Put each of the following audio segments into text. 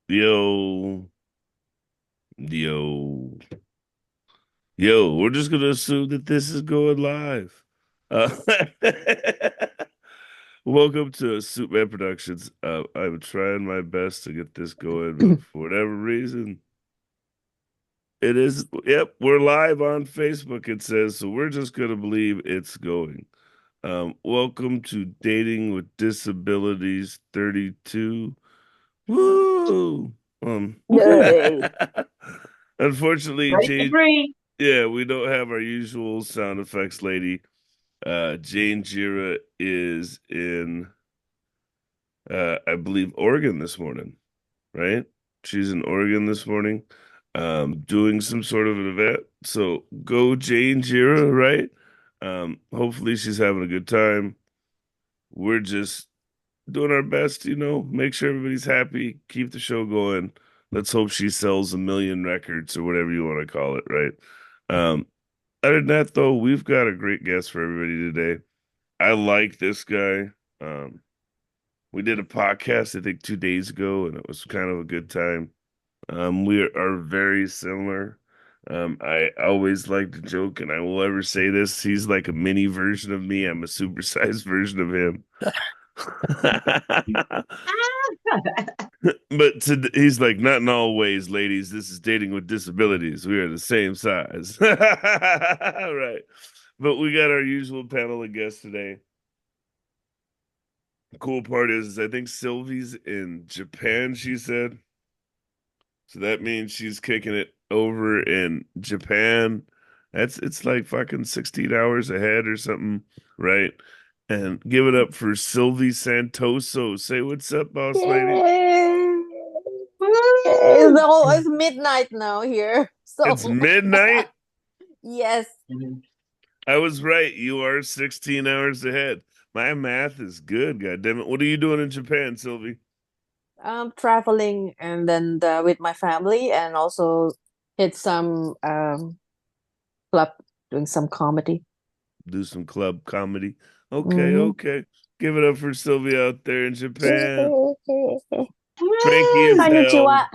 Yo, yo, yo, we're just gonna assume that this is going live. Uh, welcome to SuitMan Productions. I'm trying my best to get this going, but for whatever reason, it is. Yep, we're live on Facebook, it says, so we're just gonna believe it's going. Welcome to Dating with Disabilities 32. Woo! Yay. Unfortunately, Ready to Jane, breathe. yeah, we don't have our usual sound effects lady. Jane Jira is in, I believe, Oregon this morning, right? She's in Oregon this morning, doing some sort of an event. So go Jane Jira, right? Hopefully she's having a good time. We're just doing our best, make sure everybody's happy, keep the show going. Let's hope she sells 1 million records or whatever you want to call it, right? Um, Other than that, though, we've got a great guest for everybody today. I like this guy. Um, we did a podcast, I think, 2 days ago, and it was kind of a good time. We are very similar. I always like to joke, and I will ever say this: he's like a mini version of me. I'm a supersized version of him. He's like, not in all ways, ladies. This is dating with disabilities. We are the same size. Right. But we got our usual panel of guests today. The cool part is I think Sylvie's in Japan, she said. So that means she's kicking it over in Japan. It's like fucking 16 hours ahead or something, right? And give it up for Sylvie Santoso. Say what's up, boss lady. Yay. Woo! It's midnight now here. It's So, midnight. yes, I was right. You are 16 hours ahead. My math is good, God damn it. What are you doing in Japan, Sylvie? I'm traveling and then with my family and also hit some club doing some comedy. Do some club comedy. Okay, Hmm. okay. Give it up for Sylvie out there in Japan. Cranky Woo! as Konnichiwa. hell.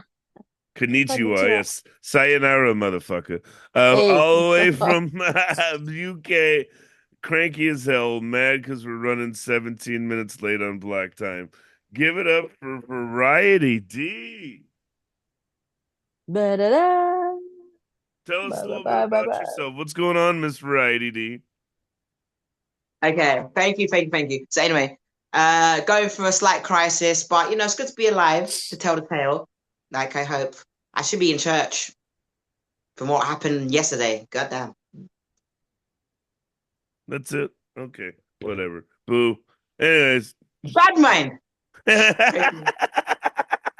Konnichiwa, Konnichiwa. yes. Sayonara, motherfucker. Hey. All the way from UK. Cranky as hell. Mad because we're running 17 minutes late on black time. Give it up for Variety D. Ba-da-da. Tell us a little bit about Ba-ba-ba-ba-ba. yourself. What's going on, Miss Variety D? Okay, thank you. So anyway, going through a slight crisis, but it's good to be alive to tell the tale. Like I hope I should be in church from what happened yesterday. Goddamn. That's it. Okay, whatever. Boo. Anyways. Bad mind. Crazy. I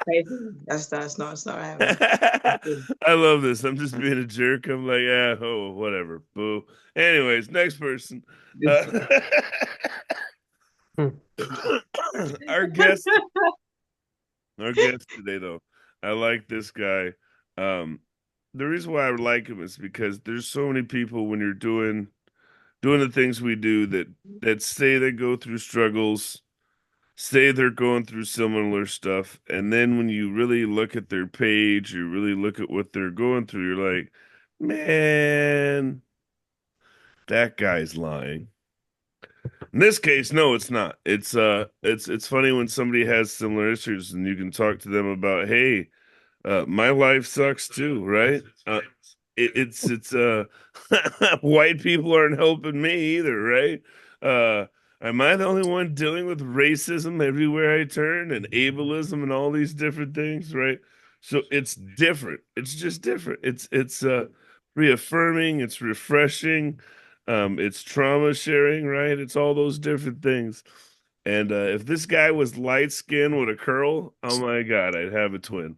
Crazy. That's not right, man. love this. I'm just being a jerk. I'm like, yeah, oh, whatever. Boo. Anyways, next person. Uh, our guest, our guest today, though. I like this guy. Um, the reason why I like him is because there's so many people when you're doing the things we do that say they go through struggles, say they're going through similar stuff, and then when you really look at their page, you really look at what they're going through, you're like, man, that guy's lying. In this case, no, it's not. It's funny when somebody has similar issues and you can talk to them about, hey, my life sucks too, right? It's white people aren't helping me either, right? Uh, am I the only one dealing with racism everywhere I turn and ableism and all these different things, right? So it's different. It's just different. It's reaffirming, it's refreshing, it's trauma sharing, right? It's all those different things. And if this guy was light skinned with a curl, oh my God, I'd have a twin.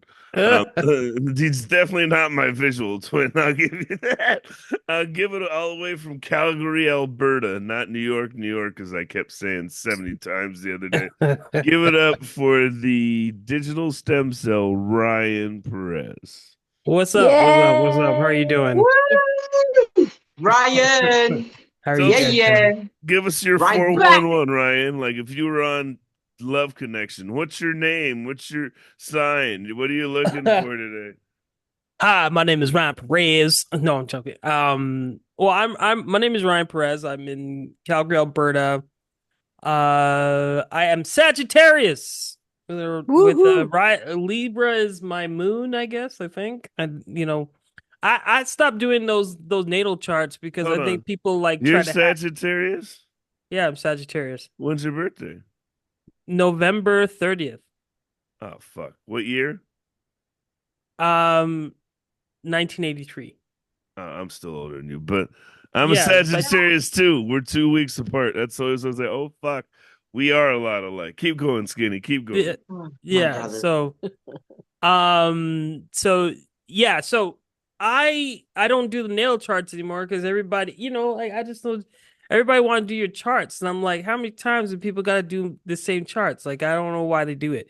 He's definitely not my visual twin. I'll give you that. I'll give it all the way from Calgary, Alberta, not New York, New York, as I kept saying 70 times the other day. Give it up for the digital stem cell, Ryan Perez. What's up? What's up? What's up? How are you Yay. doing? Woo! Ryan. How are you Tell Yeah, us, guys doing? yeah. give us your Ryan's back. 411, Ryan. Like if you were on love connection. What's your name? What's your sign? What are you looking for today? Hi, my name is Ryan Perez. No, I'm joking. Well, my name is Ryan Perez. I'm in Calgary, Alberta. I am Sagittarius. Woohoo! Libra is my moon, I guess. I think, and I stopped doing those natal charts because Hold I on. think people like You're try to hack. Sagittarius? Yeah, I'm Sagittarius. When's your birthday? November 30th. Oh, fuck. What year? Um, 1983. I'm still older than you, but I'm a Yeah, but Sagittarius too. We're 2 weeks apart. That's always I was like, oh fuck, we are a lot alike. Keep going, Skinny. Keep yeah, going. My yeah. brother. So yeah, so I don't do the nail charts anymore because everybody, like I just don't. Everybody want to do your charts, and I'm like, how many times do people got to do the same charts? Like I don't know why they do it,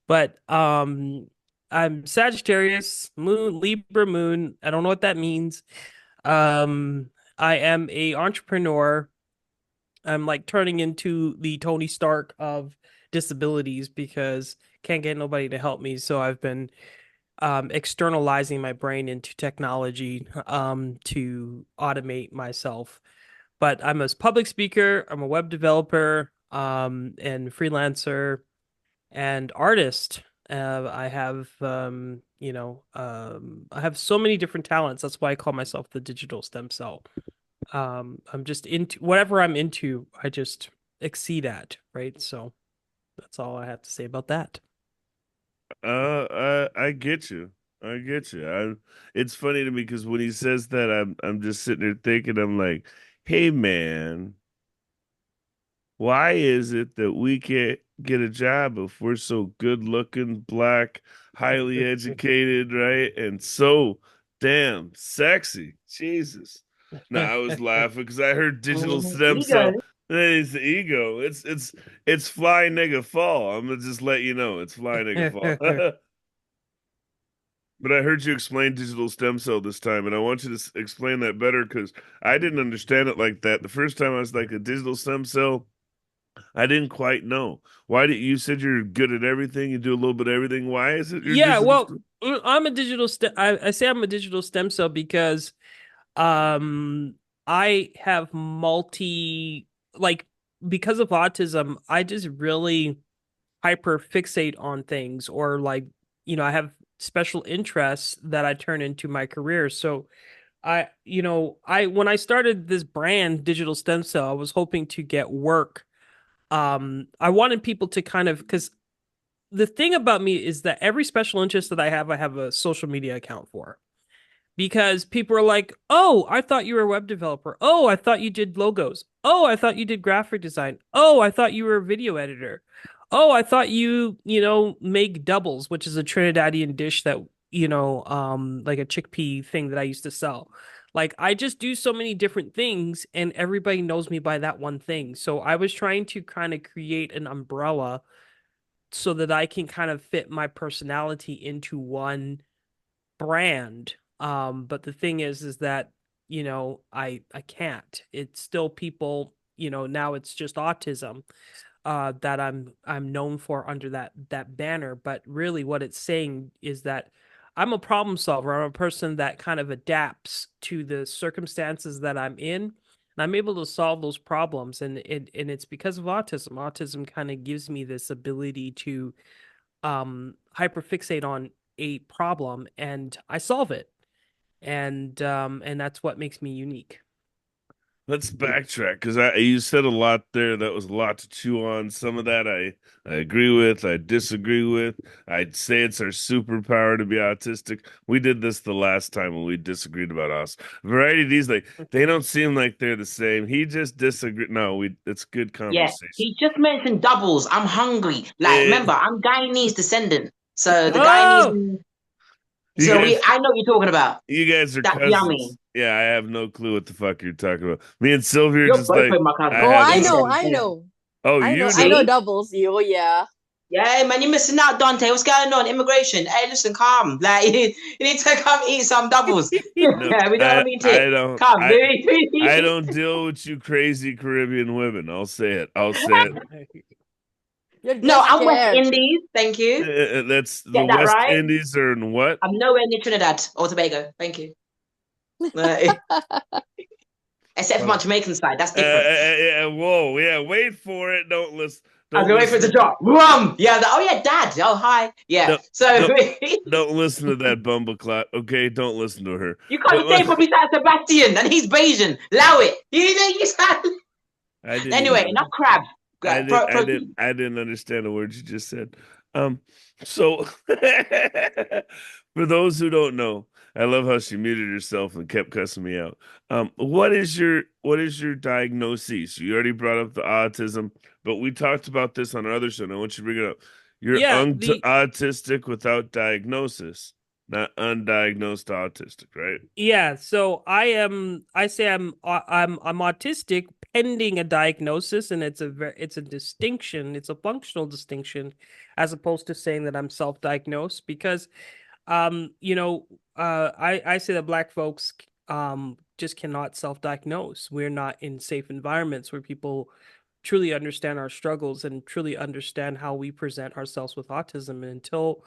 but I'm Sagittarius, Moon, Libra Moon. I don't know what that means. I am a entrepreneur. I'm like turning into the Tony Stark of disabilities because can't get nobody to help me. So I've been externalizing my brain into technology to automate myself. But I'm a public speaker, I'm a web developer, and freelancer and artist. I have so many different talents. That's why I call myself the digital stem cell. I'm just into whatever I'm into, I just exceed at, right? So that's all I have to say about that. I get you. I get you. It's funny to me because when he says that, I'm just sitting there thinking, I'm like, hey man, why is it that we can't get a job if we're so good looking, black, highly educated, right? And so damn sexy. Jesus. No, I was laughing because I heard digital stem cell. Ego. It's the ego. It's fly nigga fall. I'm gonna just let you know it's fly nigga fall. But I heard you explain digital stem cell this time, and I want you to explain that better because I didn't understand it like that. The first time I was like a digital stem cell. I didn't quite know. Why did you said you're good at everything? You do a little bit of everything. Why is it you're Yeah, digital? well, I'm a digital stem. I say I'm a digital stem cell because um I have like because of autism, I just really hyper fixate on things or like, I have special interests that I turn into my career. So I when I started this brand, Digital Stem Cell, I was hoping to get work. I wanted people to kind of because the thing about me is that every special interest that I have a social media account for because people are like, "Oh, I thought you were a web developer. Oh, I thought you did logos. Oh, I thought you did graphic design. Oh, I thought you were a video editor. Oh, I thought make doubles, which is a Trinidadian dish that, like a chickpea thing that I used to sell. Like I just do so many different things and everybody knows me by that one thing. So I was trying to kind of create an umbrella so that I can kind of fit my personality into one brand. But the thing is that, I can't. It's still people, now it's just autism that I'm known for under that banner. But really what it's saying is that I'm a problem solver. I'm a person that kind of adapts to the circumstances that I'm in. And I'm able to solve those problems. And it's because of autism. Autism kind of gives me this ability to hyperfixate on a problem and I solve it. And that's what makes me unique. Let's backtrack because I you said a lot there. That was a lot to chew on. Some of that I agree with. I disagree with. I'd say it's our superpower to be autistic. We did this the last time when we disagreed about us. Variety of these like they don't seem like they're the same. He just disagreed. No, we it's good Yeah, conversation. he just mentioned doubles. I'm hungry. Like, remember, Eh, I'm Guyanese descendant. So the Oh, Guyanese, you so guys I know what you're talking about. you guys are That's yummy. cousins. Yeah, I have no clue what the fuck you're talking about. Me and Sylvia are You're just both like of my I cousins. Oh, have I Big no. know, them. I know. Oh, I know, you I know know. See? doubles. You, yeah. Yeah, man, you're missing out, Dante. What's going on? Immigration. Hey, listen, calm. Like, you need to come eat some doubles. No, We don't want to be tick. I don't Come, I baby. don't deal with you crazy Caribbean women. I'll say it. I'll say it. You're No, just I'm West scared. Indies. Thank you. That's the Get that West right. Indies are in what? I'm nowhere near Trinidad or Tobago. Thank you. Except for my Oh. Jamaican side, that's different. Yeah, whoa, yeah, wait for it. Don't listen. I was Don't gonna wait for it to listen. drop. Rum. Yeah. Oh yeah, Dad. Oh hi. Yeah. Don't, So don't, don't listen to that bumbleclot. Okay, don't listen to her. you But can't say probably San Sebastian and he's Bayesian. Allow it. You sound. I didn't Anyway, enough even. crab. I didn't. Protein. I didn't understand a word you just said. So for those who don't know, I love how she muted herself and kept cussing me out. What is your diagnosis? You already brought up the autism, but we talked about this on our other show, and I want you to bring it up. You're Yeah, the autistic without diagnosis, not undiagnosed autistic, right? Yeah, so I say I'm autistic pending a diagnosis, and it's a distinction, it's a functional distinction as opposed to saying that I'm self-diagnosed because I say that black folks just cannot self-diagnose. We're not in safe environments where people truly understand our struggles and truly understand how we present ourselves with autism. And until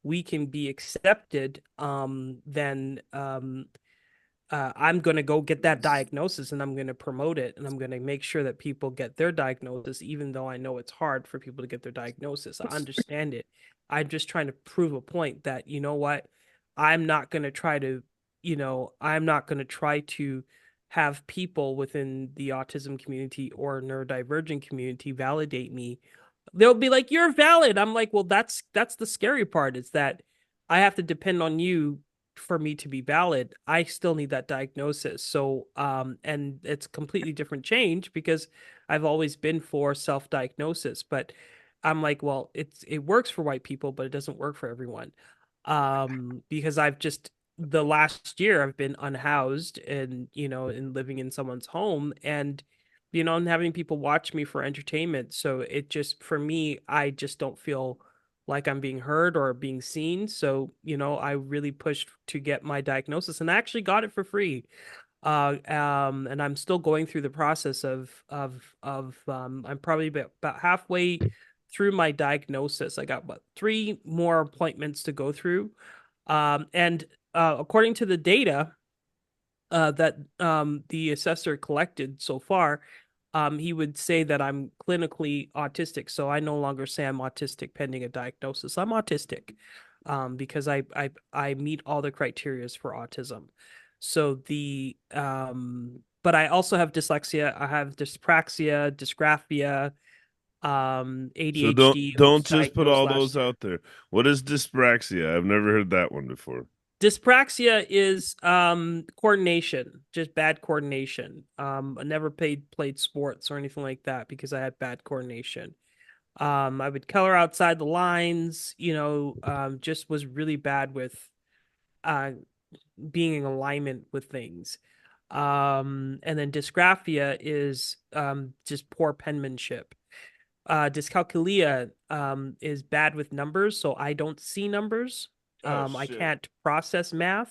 we can be accepted, then I'm going to go get that diagnosis and I'm going to promote it and I'm going to make sure that people get their diagnosis, even though I know it's hard for people to get their diagnosis. I understand it. I'm just trying to prove a point that, you know what, I'm not going to try to, I'm not going to try to have people within the autism community or neurodivergent community validate me. They'll be like, "You're valid." I'm like, "Well, that's the scary part is that I have to depend on you for me to be valid. I still need that diagnosis." So, and it's completely different change because I've always been for self-diagnosis, but I'm like, well, it works for white people, but it doesn't work for everyone. Because I've just the last year I've been unhoused and, and living in someone's home and and having people watch me for entertainment. So it just for me, I just don't feel like I'm being heard or being seen. So, I really pushed to get my diagnosis and I actually got it for free. And I'm still going through the process of I'm probably about halfway through my diagnosis. I got about three more appointments to go through. And according to the data that the assessor collected so far, he would say that I'm clinically autistic. So I no longer say I'm autistic pending a diagnosis. I'm autistic because I meet all the criterias for autism. So but I also have dyslexia. I have dyspraxia, dysgraphia, So don't ADHD. I don't was just put diagnosed all last those year. out there. What is dyspraxia? I've never heard that one before. Dyspraxia is coordination, just bad coordination. I never played sports or anything like that because I had bad coordination. I would color outside the lines, just was really bad with uh being in alignment with things. And then dysgraphia is just poor penmanship. Dyscalculia is bad with numbers, so I don't see numbers. Oh I shit. can't process math,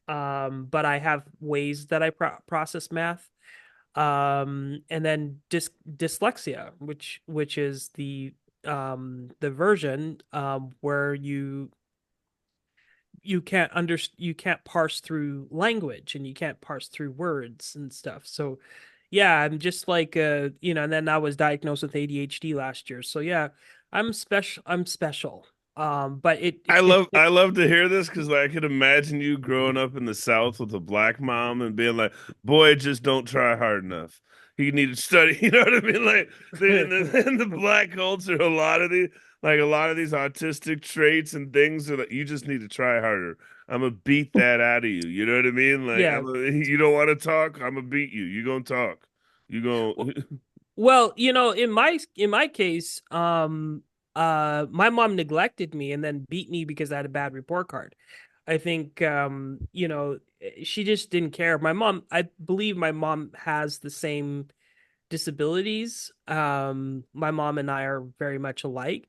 but I have ways that I process math. And then dyslexia, which is the version where you can't parse through language and you can't parse through words and stuff. So yeah, I'm just like and then I was diagnosed with ADHD last year. So yeah, I'm special. But I love to hear this because I could imagine you growing up in the South with a black mom and being like, "Boy, just don't try hard enough. He needed to study." You know what I mean? Like in the black culture, a lot of these autistic traits and things are that you just need to try harder. I'm gonna beat that out of you. You know what I mean? Like yeah. you don't want to talk, I'm gonna beat you. You gonna talk. You gonna Well, in my case, my mom neglected me and then beat me because I had a bad report card. I think she just didn't care. I believe my mom has the same disabilities. My mom and I are very much alike,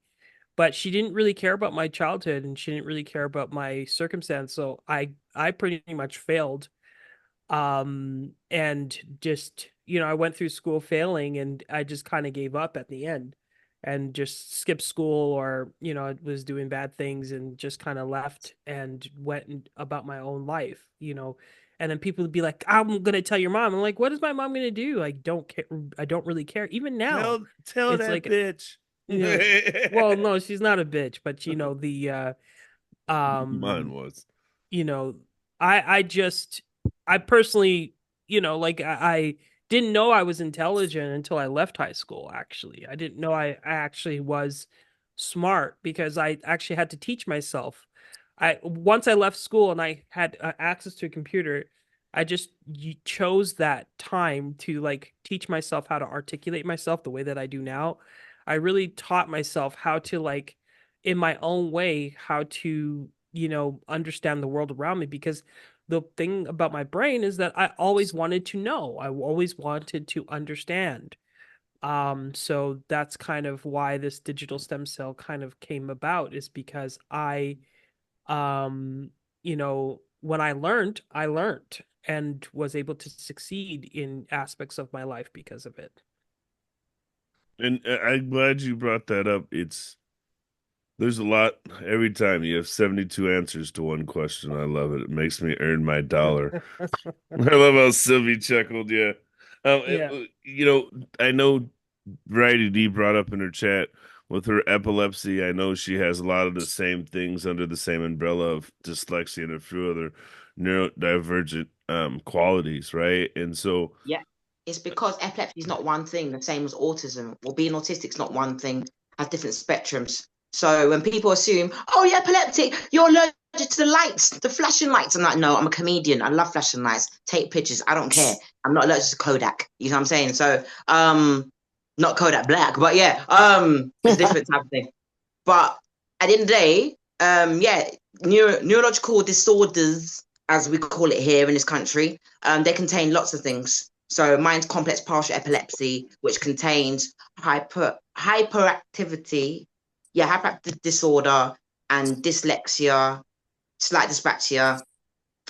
but she didn't really care about my childhood and she didn't really care about my circumstance. So I pretty much failed and just I went through school failing and I just kind of gave up at the end and just skipped school, or was doing bad things and just kind of left and about my own life. And then people would be like, I'm gonna tell your mom. I'm like, what is my mom gonna do? I don't care. I don't really care. Even now, Tell it's that like, bitch. well, no, she's not a bitch, but Mine um was. you know, I personally, like I didn't know I was intelligent until I left high school, actually. I didn't know I actually was smart because I actually had to teach myself. Once I left school and I had access to a computer, I just chose that time to like teach myself how to articulate myself the way that I do now. I really taught myself how to like in my own way how to understand the world around me, because the thing about my brain is that I always wanted to know. I always wanted to understand. So that's kind of why this digital stem cell kind of came about, is because when I learned and was able to succeed in aspects of my life because of it. And I'm glad you brought that up. There's a lot every time you have 72 answers to one question. I love it. It makes me earn my dollar. I love how Sylvie chuckled. Yeah. Yeah. I know Variety D brought up in her chat with her epilepsy. I know she has a lot of the same things under the same umbrella of dyslexia and a few other neurodivergent qualities, right? And so, Yeah. It's because epilepsy is not one thing, the same as autism. Or being autistic is not one thing, has different spectrums. So when people assume, oh, you're epileptic, you're allergic to the lights, the flashing lights. I'm like, no, I'm a comedian. I love flashing lights. Take pictures. I don't care. I'm not allergic to Kodak. You know what I'm saying? So, not Kodak Black, but yeah, it's a different type of thing. But at the end of the day, yeah, neurological disorders, as we call it here in this country, they contain lots of things. So mine's complex partial epilepsy, which contains hyperactivity, yeah, hyperactive disorder and dyslexia, slight dyspraxia,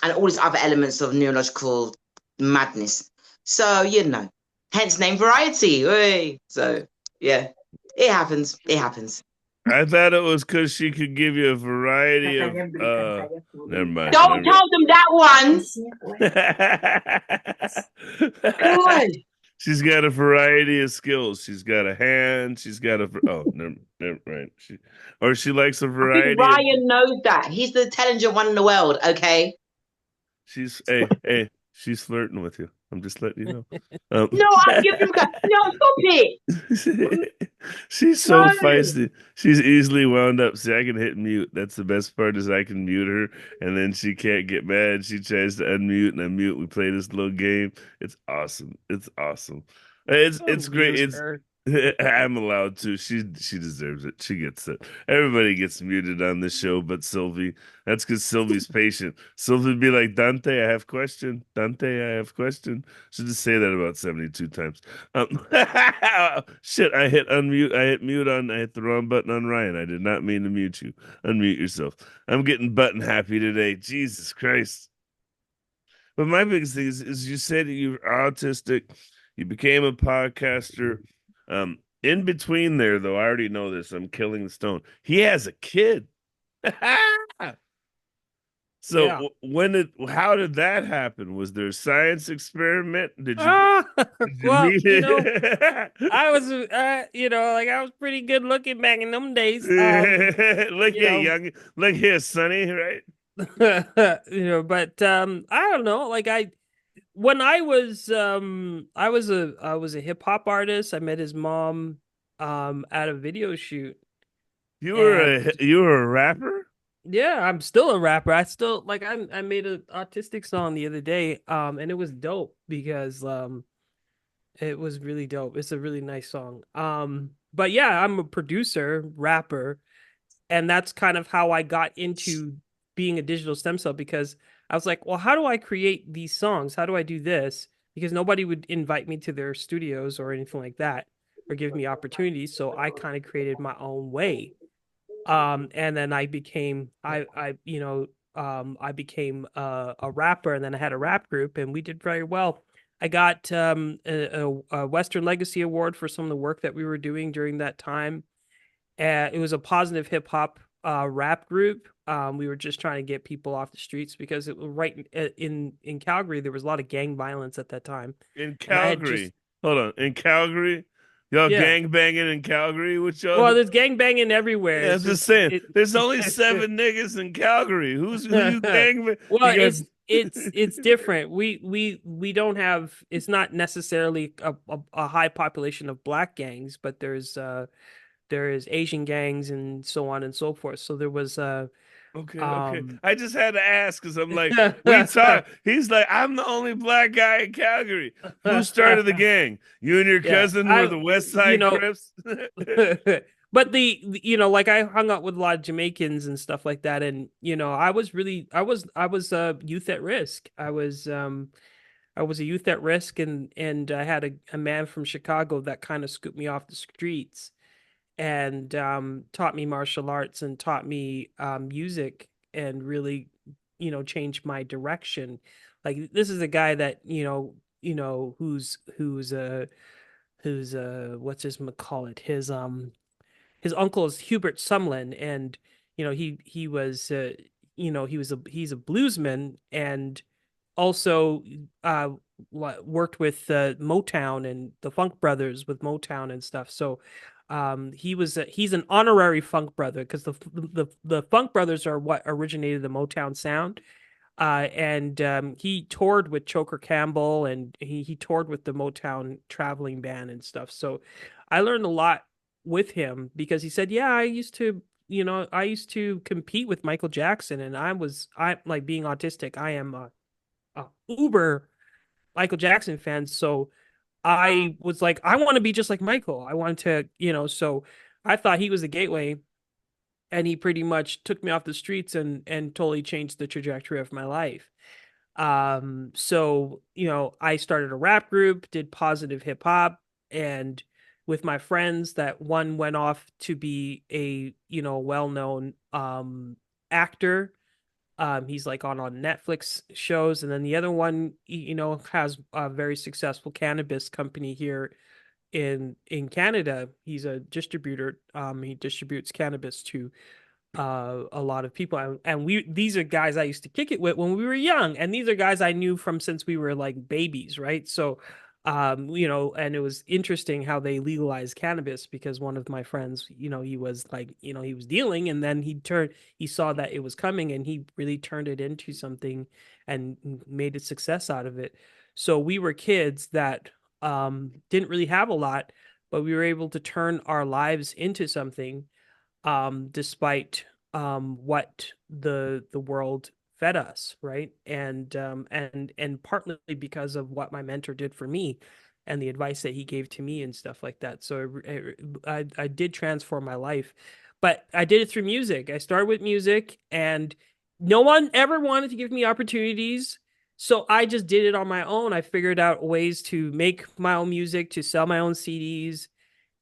and all these other elements of neurological madness. So, hence name variety. Hey. So, yeah, it happens. It happens. I thought it was because she could give you a variety of never mind, Don't never tell them that one. mind. God. She's got a variety of skills. She's got a hand. She's got a never right. She likes a I think variety of. Ryan knows that. He's the intelligent one in the world, okay? She's flirting with you. I'm just letting you know. No, I'm giving him no, stop it. She's so No. feisty. She's easily wound up. See, I can hit mute. That's the best part is I can mute her, and then she can't get mad. She tries to unmute and unmute. We play this little game. It's awesome. It's awesome. It's great. Mute It's her. I'm allowed to. She deserves it. She gets it. Everybody gets muted on this show, but Sylvie. That's because Sylvie's patient. Sylvie would be like, Dante, I have question. Dante, I have question. Should just say that about 72 times. Um, shit, I hit unmute. I hit mute on. I hit the wrong button on Ryan. I did not mean to mute you. Unmute yourself. I'm getting button happy today. Jesus Christ. But my biggest thing is you said that you're autistic. You became a podcaster. In between there, though, I already know this. I'm killing the stone. He has a kid. So Yeah. how did that happen? Was there a science experiment? Ah, Did you well, meet it? I was, like I was pretty good looking back in them days. Look You here, know, young. Look here, Sonny. Right? but I don't know. Like when I was a hip hop artist. I met his mom, at a video shoot, and You were a rapper. yeah, I'm still a rapper. I still like I made an autistic song the other day, and it was dope because it was really dope. It's a really nice song. But yeah, I'm a producer, rapper, and that's kind of how I got into being a digital stem cell, because I was like, well, how do I create these songs? How do I do this? Because nobody would invite me to their studios or anything like that or give me opportunities. So I kind of created my own way. And then I became a rapper, and then I had a rap group, and we did very well. I got a Western Legacy Award for some of the work that we were doing during that time. It was a positive hip hop rap group. We were just trying to get people off the streets because it was right in Calgary. There was a lot of gang violence at that time, In and I had just Calgary. Hold on. In Calgary? Y'all yeah. gang banging in Calgary? What y'all Well, do? there's gang banging everywhere. Yeah, I'm It's just just saying. There's only it. 7 niggas in Calgary. Who you gang bang? Well, You guys it's different. We don't have. It's not necessarily a high population of black gangs, but there is Asian gangs and so on and so forth. So there was Okay, okay. um I just had to ask because I'm like, we talk. He's like, I'm the only black guy in Calgary. Who started the gang? You and your yeah, cousin were the West you Side know, Crips? but like I hung out with a lot of Jamaicans and stuff like that, and I was a youth at risk. I was a youth at risk, and I had a man from Chicago that kind of scooped me off the streets and taught me martial arts and taught me music and really, changed my direction. Like this is a guy that who's what's his call it his uncle is Hubert Sumlin, and he was he's a bluesman and also worked with Motown and the Funk Brothers with Motown and stuff. So he's an honorary Funk Brother because the Funk Brothers are what originated the Motown sound. And he toured with Choker Campbell and he toured with the Motown traveling band and stuff. So I learned a lot with him because he said, "Yeah, I used to compete with Michael Jackson, and I like being autistic. I am a uber Michael Jackson fan. So I was like, I want to be just like Michael. I wanted to, so I thought he was the gateway, and he pretty much took me off the streets and totally changed the trajectory of my life. So, I started a rap group, did positive hip hop, and with my friends that one went off to be a, well-known actor. He's like on Netflix shows, and then the other one, has a very successful cannabis company here in Canada. He's a distributor. He distributes cannabis to a lot of people, and we these are guys I used to kick it with when we were young, and these are guys I knew from since we were like babies, right? So and it was interesting how they legalized cannabis because one of my friends, he was like, he was dealing, and then he saw that it was coming, and he really turned it into something and made a success out of it. So we were kids that didn't really have a lot, but we were able to turn our lives into something despite what the world fed us, right? And partly because of what my mentor did for me and the advice that he gave to me and stuff like that. So I did transform my life, but I did it through music. I started with music, and no one ever wanted to give me opportunities. So I just did it on my own. I figured out ways to make my own music, to sell my own CDs,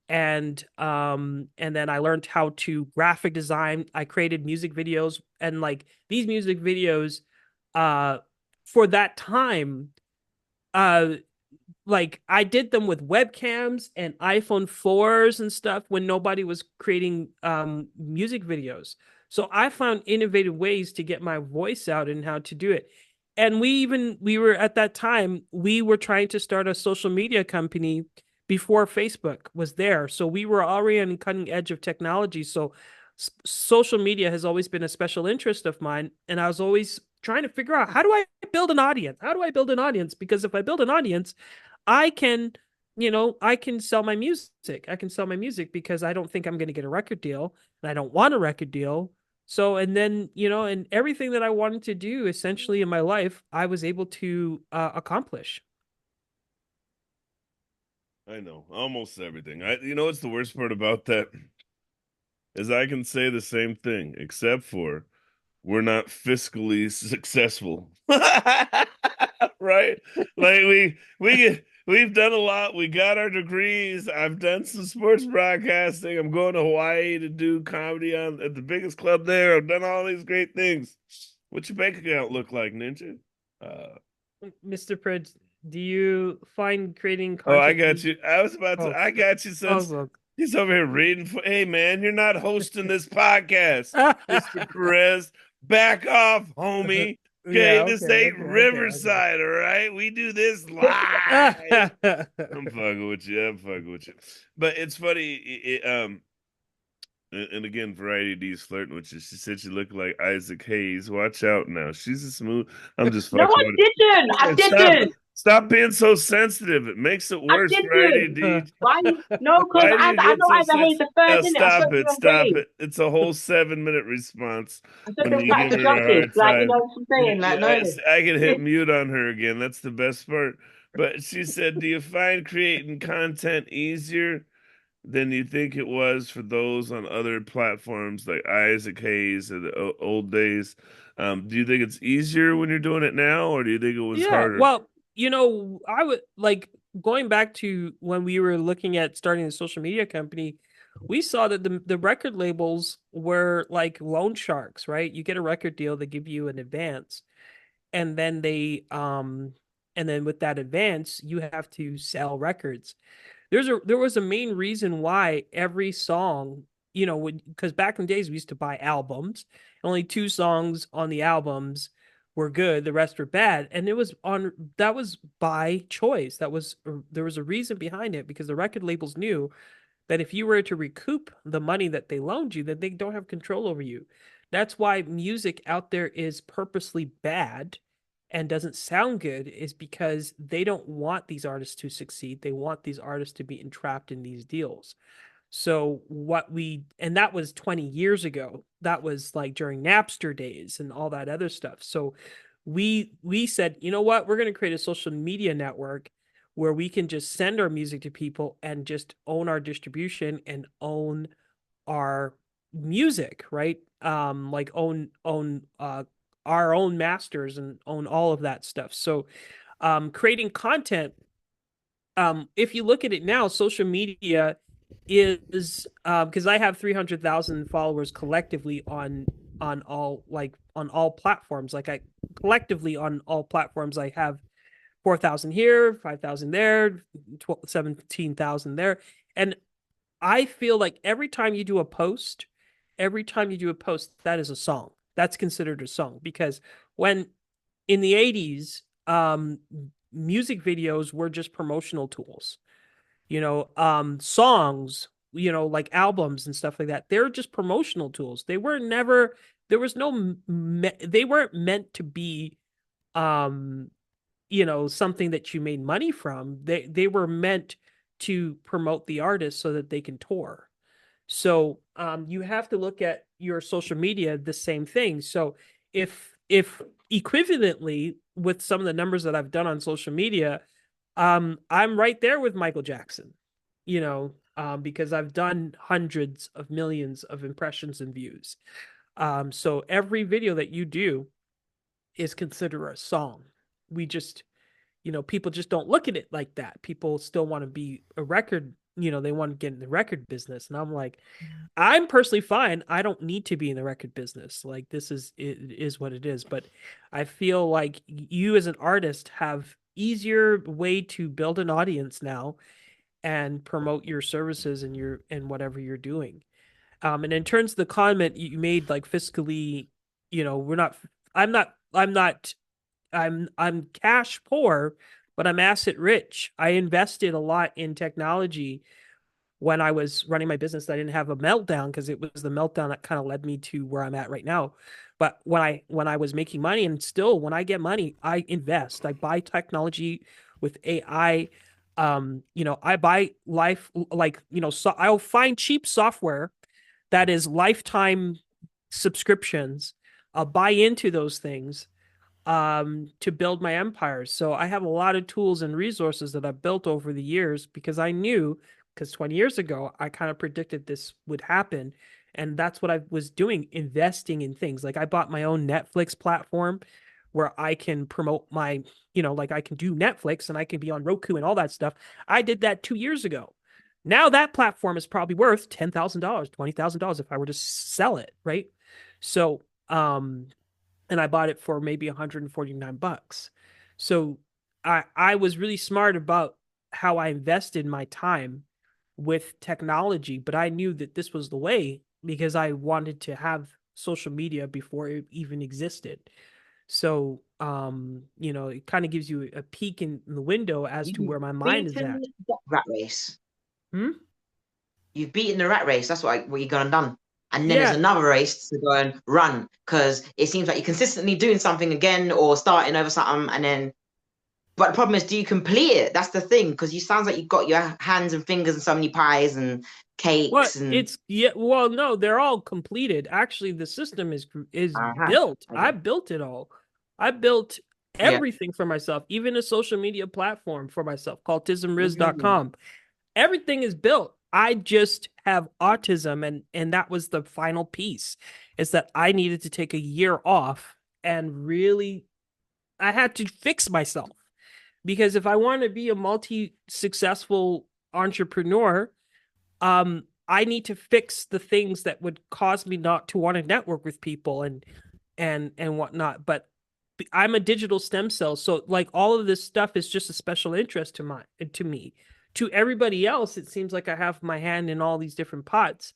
and then I learned how to graphic design. I created music videos, and like these music videos uh for that time, uh like I did them with webcams and iPhone 4s and stuff when nobody was creating music videos. So I found innovative ways to get my voice out and how to do it. And we were at that time, we were trying to start a social media company before Facebook was there. So we were already on the cutting edge of technology. So social media has always been a special interest of mine, and I was always trying to figure out, how do I build an audience? How do I build an audience? Because if I build an audience, I can, I can sell my music. I can sell my music because I don't think I'm going to get a record deal, and I don't want a record deal. So, and then, and everything that I wanted to do essentially in my life, I was able to accomplish. I know almost everything. You know what's the worst part about that is I can say the same thing, except for we're not fiscally successful. Right? Like we've done a lot. We got our degrees. I've done some sports broadcasting. I'm going to Hawaii to do comedy at the biggest club there. I've done all these great things. What's your bank account look like, Ninja? Uh Mr. Prince, Do you find creating Oh, I content got easy? you. I was about to. Oh, I got you, oh, since look. he's over here reading for. Hey, man, you're not hosting this podcast, Mr. Perez. Back off, homie. Okay, Yeah, this okay, ain't okay, okay, Riverside, all right? We do this live. okay. I'm fucking with you. I'm fucking with you. But it's funny. And again, Variety D's flirting with you. She said you look like Isaac Hayes. Watch out now. She's a smooth. I'm just No, fucking I with didn't. I it. Stop. didn't. Stop being so sensitive. It makes it I worse, Variety didn't. D. Why? No, because Why do you I get know so Isaac Hayes sensitive? the third, Now didn't it? I stop spoke to it. you on Stop stage. it. It's a whole 7-minute response I said when the you fact give the her a justice. hard Like, you time. know what I'm saying? Like, no. I can hit mute on her again. That's the best part. But she said, "Do you find creating content easier than you think it was for those on other platforms like Isaac Hayes in the old days? Do you think it's easier when you're doing it now, or do you think it was Yeah, harder?" well, I would like going back to when we were looking at starting a social media company, we saw that the record labels were like loan sharks, right? You get a record deal, they give you an advance, and then and then with that advance, you have to sell records. There was a main reason why every song, because back in the days we used to buy albums, only two songs on the albums were good, the rest were bad, and that was by choice. There was a reason behind it because the record labels knew that if you were to recoup the money that they loaned you, then they don't have control over you. That's why music out there is purposely bad and doesn't sound good, is because they don't want these artists to succeed. They want these artists to be entrapped in these deals. And that was 20 years ago. That was like during Napster days and all that other stuff. So we said, you know what? We're going to create a social media network where we can just send our music to people and just own our distribution and own our music, right? Like own our own masters and own all of that stuff. So creating content, if you look at it now, social media is because I have 300,000 followers collectively on all platforms. Like I collectively on all platforms, I have 4,000 here, 5,000 there, 17,000 there. And I feel like every time you do a post, that is a song. That's considered a song because when in the 80s, music videos were just promotional tools. Songs, like albums and stuff like that, they're just promotional tools. They were never, there was no, they weren't meant to be, um, something that you made money from. They were meant to promote the artist so that they can tour. So you have to look at your social media the same thing. So if equivalently with some of the numbers that I've done on social media, I'm right there with Michael Jackson, because I've done hundreds of millions of impressions and views. So every video that you do is considered a song. We just, people just don't look at it like that. People still want to be a record, they want to get in the record business. And I'm like, I'm personally fine. I don't need to be in the record business. Like it is what it is. But I feel like you as an artist have easier way to build an audience now and promote your services and whatever you're doing. And in terms of the comment you made, like fiscally, we're not. I'm cash poor, but I'm asset rich. I invested a lot in technology when I was running my business. I didn't have a meltdown because it was the meltdown that kind of led me to where I'm at right now. But when I was making money, and still when I get money, I invest. I buy technology with AI. I buy life like, so I'll find cheap software that is lifetime subscriptions. I'll buy into those things to build my empire. So I have a lot of tools and resources that I've built over the years because I knew, because 20 years ago, I kind of predicted this would happen. And that's what I was doing, investing in things. Like I bought my own Netflix platform where I can promote like I can do Netflix and I can be on Roku and all that stuff. I did that 2 years ago. Now that platform is probably worth $10,000, $20,000 if I were to sell it, right? So and I bought it for maybe 149 bucks. So I was really smart about how I invested my time with technology, but I knew that this was the way because I wanted to have social media before it even existed. So, it kind of gives you a peek in the window as to You've where my mind is beaten at. the rat race. Hmm? You've beaten the rat race. That's what you've gone and done. And then there's Yeah. another race to go and run because it seems like you're consistently doing something again or starting over something and then. But the problem is, do you complete it? That's the thing because you sounds like you've got your hands and fingers in so many pies and Well, cakes and. well, no, they're all completed. Actually, the system is Uh-huh. built. I Okay. built it all. I built Yeah. everything for myself, even a social media platform for myself called Mm. tismriz.com. Everything is built. I just have autism, and that was the final piece, is that I needed to take a year off and really I had to fix myself. Because if I want to be a multi-successful entrepreneur, I need to fix the things that would cause me not to want to network with people and whatnot. But I'm a digital stem cell, so like all of this stuff is just a special interest to me. To everybody else, it seems like I have my hand in all these different pots,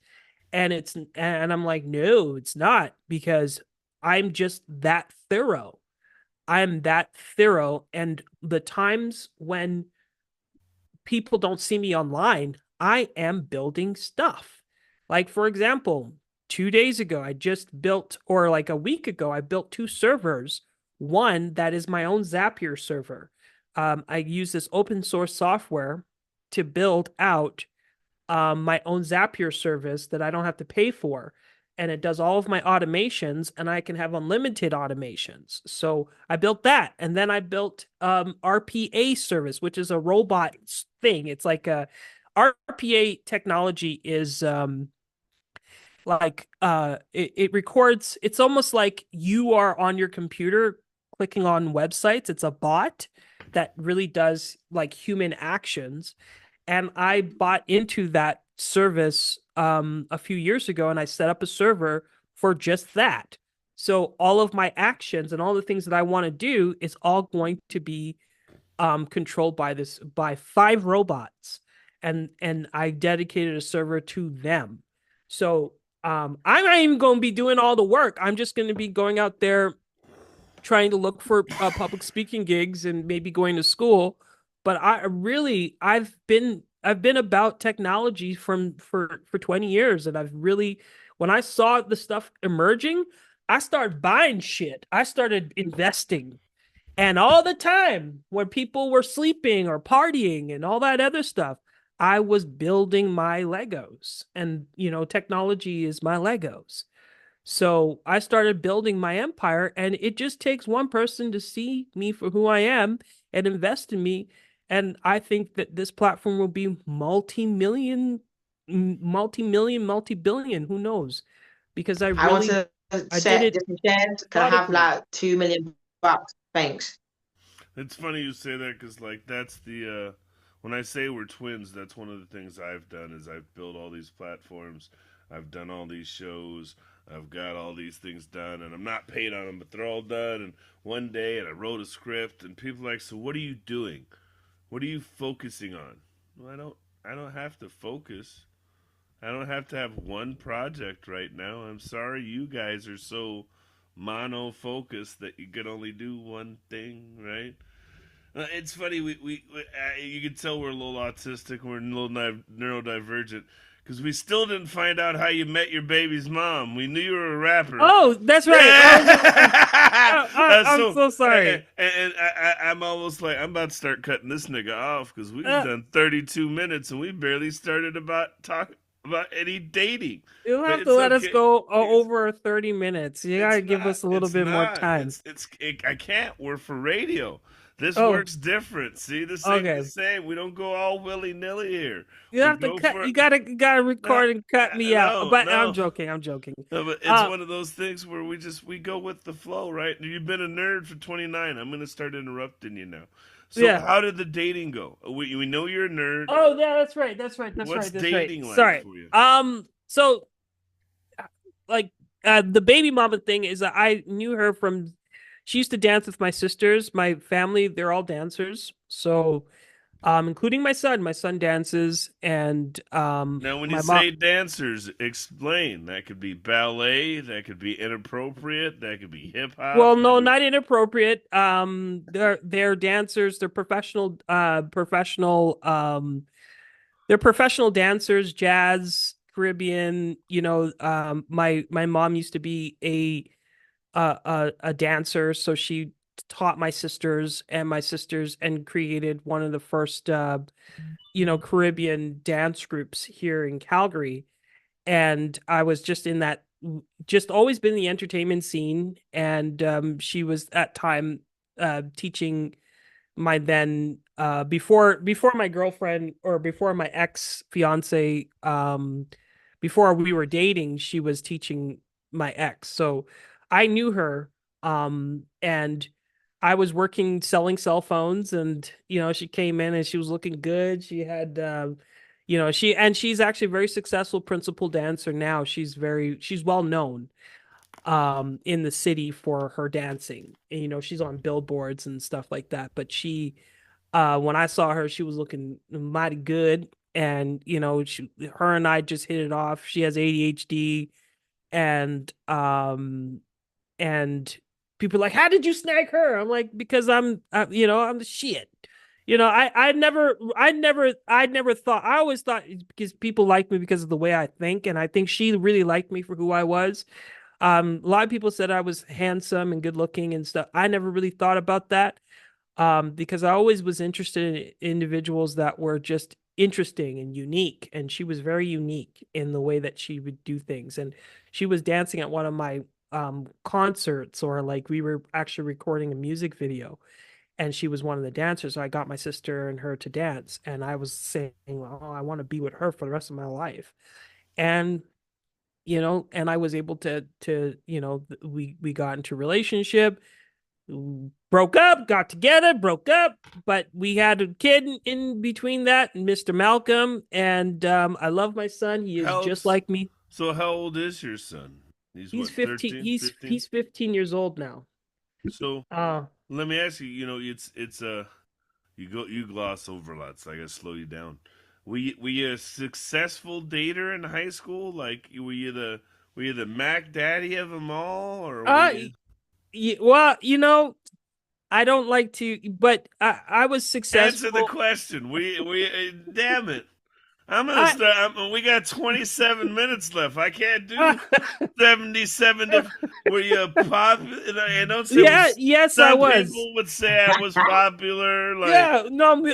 and I'm like, no, it's not because I'm just that thorough. I'm that thorough, and the times when people don't see me online, I am building stuff. Like, for example, 2 days ago, I just built, or like a week ago, I built two servers. One that is my own Zapier server. I use this open source software to build out my own Zapier service that I don't have to pay for. And it does all of my automations, and I can have unlimited automations. So I built that. And then I built RPA service, which is a robot thing. It's like a RPA technology is it records, it's almost like you are on your computer clicking on websites. It's a bot that really does like human actions, and I bought into that service a few years ago, and I set up a server for just that. So all of my actions and all the things that I want to do is all going to be controlled by 5 robots, and I dedicated a server to them. So I'm not even going to be doing all the work. I'm just going to be going out there trying to look for public speaking gigs and maybe going to school. But I've been about technology for 20 years, and I've really, when I saw the stuff emerging, I started buying shit. I started investing. And all the time when people were sleeping or partying and all that other stuff, I was building my Legos. And, technology is my Legos. So I started building my empire, and it just takes one person to see me for who I am and invest in me. And I think that this platform will be multi-billion. Who knows? Because I want to I did set it different shares. Can I have methodically. like 2 million bucks? Thanks. It's funny you say that because, like, that's the when I say we're twins, that's one of the things I've done is I've built all these platforms, I've done all these shows, I've got all these things done, and I'm not paid on them, but they're all done. And one day, and I wrote a script, and people are like, "So what are you doing? What are you focusing on?" Well, I don't have to focus. I don't have to have one project right now. I'm sorry you guys are so mono focused that you can only do one thing, right? It's funny. You can tell we're a little autistic. We're a little neurodivergent because we still didn't find out how you met your baby's mom. We knew you were a rapper. Oh, that's right. I'm so sorry. I'm almost like I'm about to start cutting this nigga off because we've Uh, done 32 minutes and we barely started about talk about any dating. You'll But have to it's let us okay. go It's, over 30 minutes. You it's gotta give not. us a little It's bit more not. time. I can't. We're for radio. This Oh, works different. See, this ain't the okay. same. We don't go all willy nilly here. You We have to go cut. for You gotta no, record and cut me out. no, But I'm no. joking. I'm joking. No, but it's Uh, one of those things where we go with the flow, right? You've been a nerd for 29. I'm gonna start interrupting you now. So, yeah. how did the dating go? We know you're a nerd. Oh, yeah. That's right. That's right. That's What's right. That's right. dating like Sorry. for you? So, like, the baby mama thing is that I knew her from she used to dance with my sisters. My family, they're all dancers. So, including my son. My son dances, and Now, when you my mom. say dancers, explain. That could be ballet, that could be inappropriate, that could be hip hop. Well, no, not inappropriate. They're dancers. They're professional dancers, jazz, Caribbean. My mom used to be a dancer, so she taught my sisters and created one of the first Caribbean dance groups here in Calgary. And I was just in that, just always been in the entertainment scene. And she was at time teaching my then before my girlfriend, or before my ex fiance, before we were dating, she was teaching my ex. So I knew her, and I was working selling cell phones, and she came in and she was looking good. She had she's actually a very successful principal dancer now. She's well known in the city for her dancing. And, she's on billboards and stuff like that. But when I saw her, she was looking mighty good. And, her and I just hit it off. She has ADHD, and people are like, how did you snag her? I'm like, because I'm the shit. I never thought, I always thought because people like me because of the way I think. And I think she really liked me for who I was. A lot of people said I was handsome and good looking and stuff. I never really thought about that, because I always was interested in individuals that were just interesting and unique. And she was very unique in the way that she would do things. And she was dancing at one of my concerts, or like we were actually recording a music video, and she was one of the dancers. So I got my sister and her to dance, and I was saying, "Oh, I want to be with her for the rest of my life." And and I was able we got into a relationship, broke up, got together, broke up, but we had a kid in between that, Mr. Malcolm, and I love my son. He is How just like me. so? How old is your son? He's He's what, 15. 13, He's 15? he's 15 years old now. So Uh let me ask you. You gloss over lots. So I gotta slow you down. Were you a successful dater in high school? Like were you the Mac Daddy of them all, or were uh you? well, I don't like to, but I was Answer the successful. question. Damn it. I'm gonna I start. We got 27 minutes left. I can't do 77 different. Were you popular? I don't say Yeah, was. yes, I Some was. people would say I was popular. Like Yeah, no,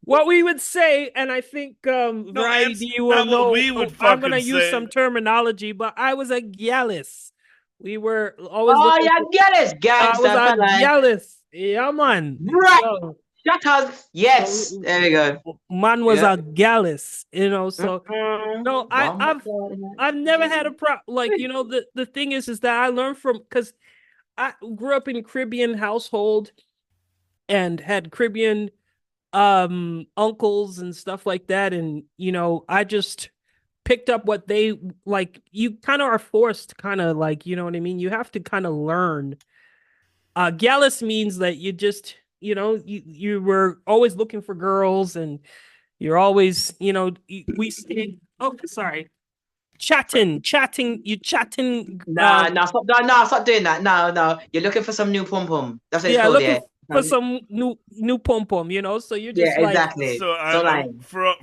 what we would say, and I think no, Variety will not what know. we would I'm gonna fucking use say. some terminology, but I was a gallus. We were always Oh, looking yeah, for. get it, I was gangster a for life. gallus. Yeah, man. Right. So, Shut up. Yes. There we go. man was Yeah. a gallus. So no, One more time. I've never had a like the thing is that I learned from, because I grew up in a Caribbean household and had Caribbean uncles and stuff like that, and I just picked up what they like. You kind of are forced to kind of, like, you know what I mean, you have to kind of learn. Gallus means that you just, you were always looking for girls, and you're always, we stayed, oh, sorry, chatting, you chatting, Nah, nah, stop, nah, nah, stop doing that. No, no. You're looking for some new pom pom. That's what it's yeah, called, looking yeah. for some new pom pom, so you're Yeah, just like, exactly. So So I like,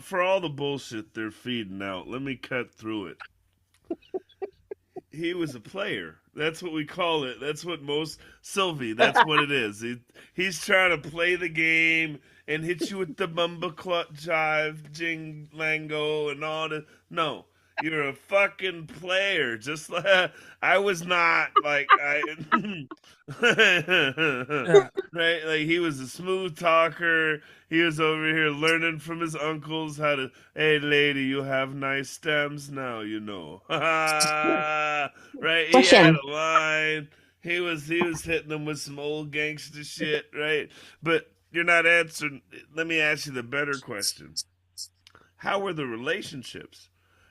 for all the bullshit they're feeding out, let me cut through it. He was a player. That's what we call it. That's what most Silvi. That's what it is. He's trying to play the game and hit you with the bumba clutch jive, jing lango, and all the. No, you're a fucking player. Just like I was not. Like I. yeah. Right? Like he was a smooth talker. He was over here learning from his uncles how to. Hey, lady, you have nice stems now. You know. Right? He had Question. a line. He was hitting them with some old gangster shit, right? But you're not answering. Let me ask you the better question. How were the relationships?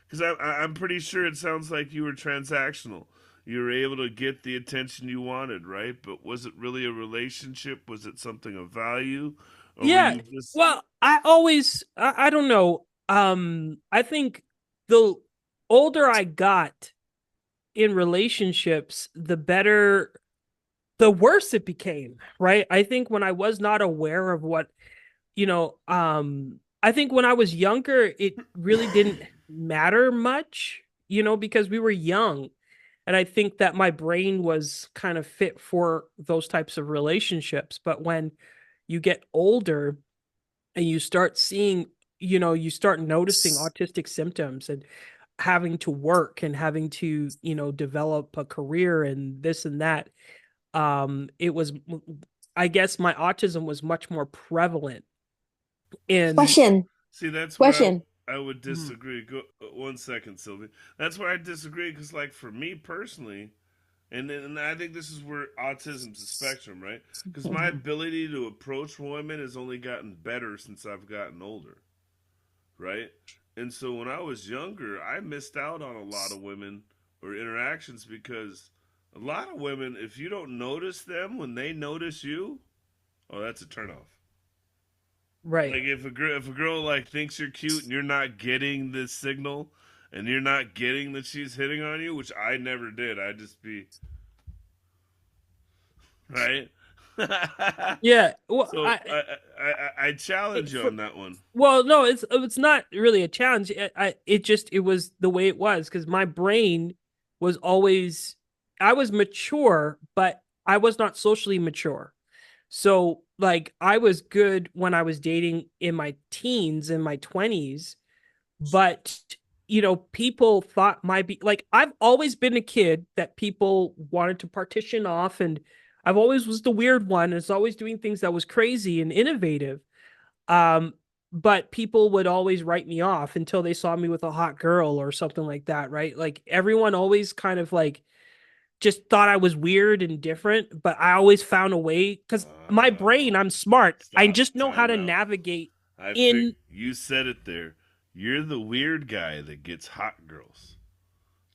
Because I'm pretty sure it sounds like you were transactional. you were able to get the attention you wanted, right? But was it really a relationship? Was it something of value? Or were Yeah. you just Well, I don't know. I think the older I got in relationships, the worse it became, right? I think when I was not aware of what, I think when I was younger, it really didn't matter much, because we were young. And I think that my brain was kind of fit for those types of relationships. But when you get older and you start seeing, you start noticing autistic symptoms and having to work and having to, develop a career and this and that, it was, I guess my autism was much more prevalent in. see Question, see that's where question. I would Mhm. disagree. Go 1 second, Sylvie. That's where I disagree because, like, for me personally, and I think this is where autism's a spectrum, right? Because my Mhm. ability to approach women has only gotten better since I've gotten older, right? And so when I was younger, I missed out on a lot of women or interactions because a lot of women, if you don't notice them when they notice you, oh, that's a turnoff. Right. Like if a girl like thinks you're cute and you're not getting this signal, and you're not getting that she's hitting on you, which I never did. I'd just be right. Yeah. Well, So I challenge you for on that one. well, no, it's not really a challenge. It was the way it was because my brain was always I was mature, but I was not socially mature. So like I was good when I was dating in my teens, in my 20s, but people thought might be like I've always been a kid that people wanted to partition off, and I've always was the weird one. It's always doing things that was crazy and innovative. Um, but people would always write me off until they saw me with a hot girl or something like that, right? Like everyone always kind of like just thought I was weird and different, but I always found a way because my brain, I'm smart. I Stop. just know how Time to out. navigate I think in. you said it there. You're the weird guy that gets hot girls.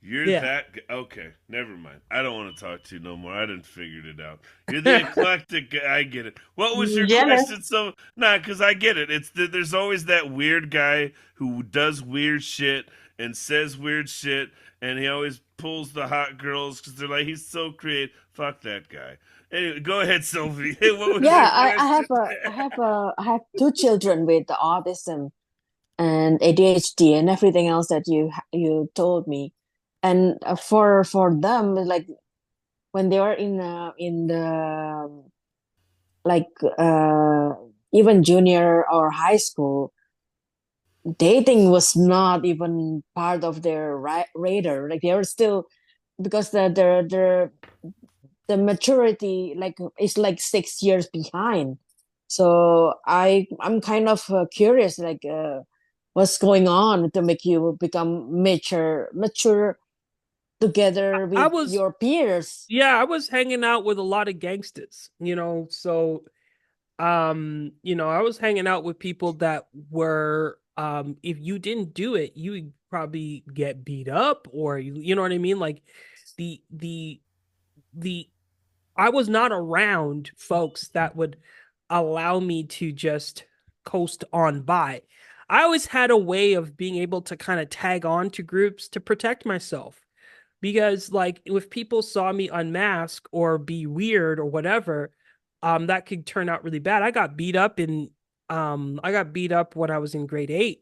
You're Yeah. that okay, never mind. I don't want to talk to you no more. I didn't figure it out. You're the eclectic guy. I get it. What was your Jealous. question? So, nah, because I get it. There's always that weird guy who does weird shit and says weird shit, and he always pulls the hot girls because they're like, he's so creative. Fuck that guy. Anyway, go ahead, Sylvie. What was your Yeah, question? I have two children with autism and ADHD and everything else that you told me. And for them, like when they were in the like even junior or high school, dating was not even part of their radar. Like they were still because the maturity like is like 6 years behind. So I'm kind of curious, like what's going on to make you become mature together I with was, your peers. yeah, I was hanging out with a lot of gangsters, so I was hanging out with people that were if you didn't do it, you would probably get beat up or you know what I mean? Like the the the I was not around folks that would allow me to just coast on by. I always had a way of being able to kind of tag on to groups to protect myself because like if people saw me unmask or be weird or whatever, that could turn out really bad. I got beat up when I was in grade 8,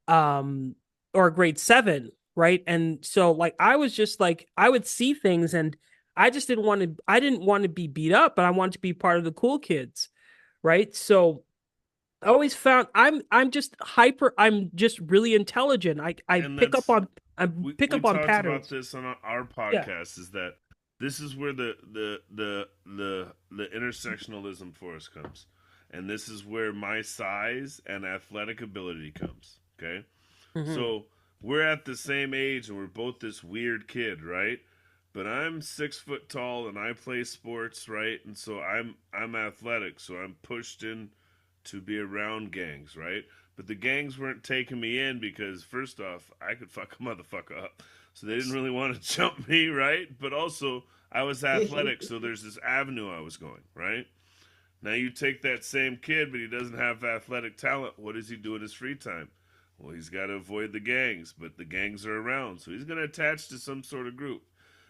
um or grade 7, right? And so like I was just like I would see things and I didn't want to be beat up, but I wanted to be part of the cool kids, right? So I always found I'm just really intelligent. I And pick up that's on I pick we up on talked about patterns. this on our Yeah. podcast is that this is where the intersectionalism for us comes, and this is where my size and athletic ability comes. Okay, Hmm. so we're at the same age and we're both this weird kid, right? But I'm 6 foot tall and I play sports, right? And so I'm athletic, so I'm pushed in to be around gangs, right? But the gangs weren't taking me in because first off, I could fuck a motherfucker up. So they didn't really want to jump me, right? But also I was athletic, so there's this avenue I was going, right? Now you take that same kid, but he doesn't have athletic talent. What does he do in his free time? Well, he's got to avoid the gangs, but the gangs are around, so he's going to attach to some sort of group.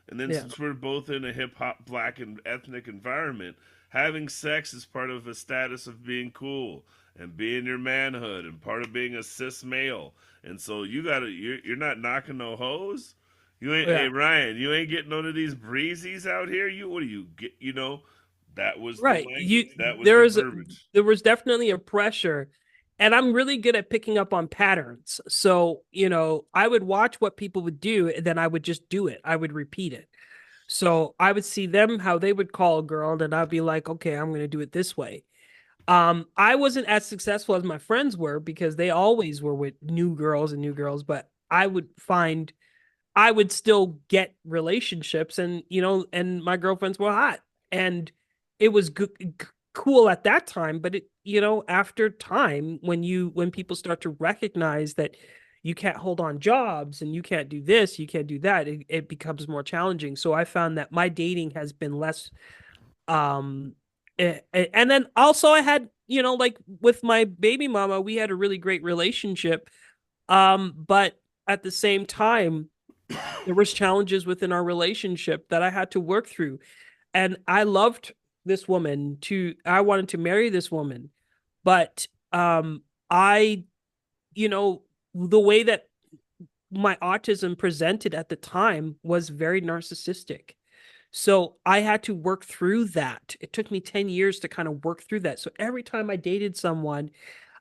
And then Yeah. since we're both in a hip hop, black, and ethnic environment, having sex is part of a status of being cool and being your manhood and part of being a cis male. And so you're not knocking no hoes. You ain't, hey Yeah. Ryan, you ain't getting none of these breezies out here. What do you get? That was the Right. language. That was the verbiage. There was definitely a pressure, and I'm really good at picking up on patterns. So, I would watch what people would do and then I would just do it. I would repeat it. So I would see them how they would call a girl, and I'd be like, okay, I'm gonna do it this way. I wasn't as successful as my friends were because they always were with new girls, but I would still get relationships, and and my girlfriends were hot, and it was cool at that time. But after time, when people start to recognize that you can't hold on jobs and you can't do this, you can't do that, it becomes more challenging. So I found that my dating has been less. And then also I had, like with my baby mama, we had a really great relationship. But at the same time, there was challenges within our relationship that I had to work through. And I loved this woman I wanted to marry this woman, but I, the way that my autism presented at the time was very narcissistic. So I had to work through that. It took me 10 years to kind of work through that. So every time I dated someone,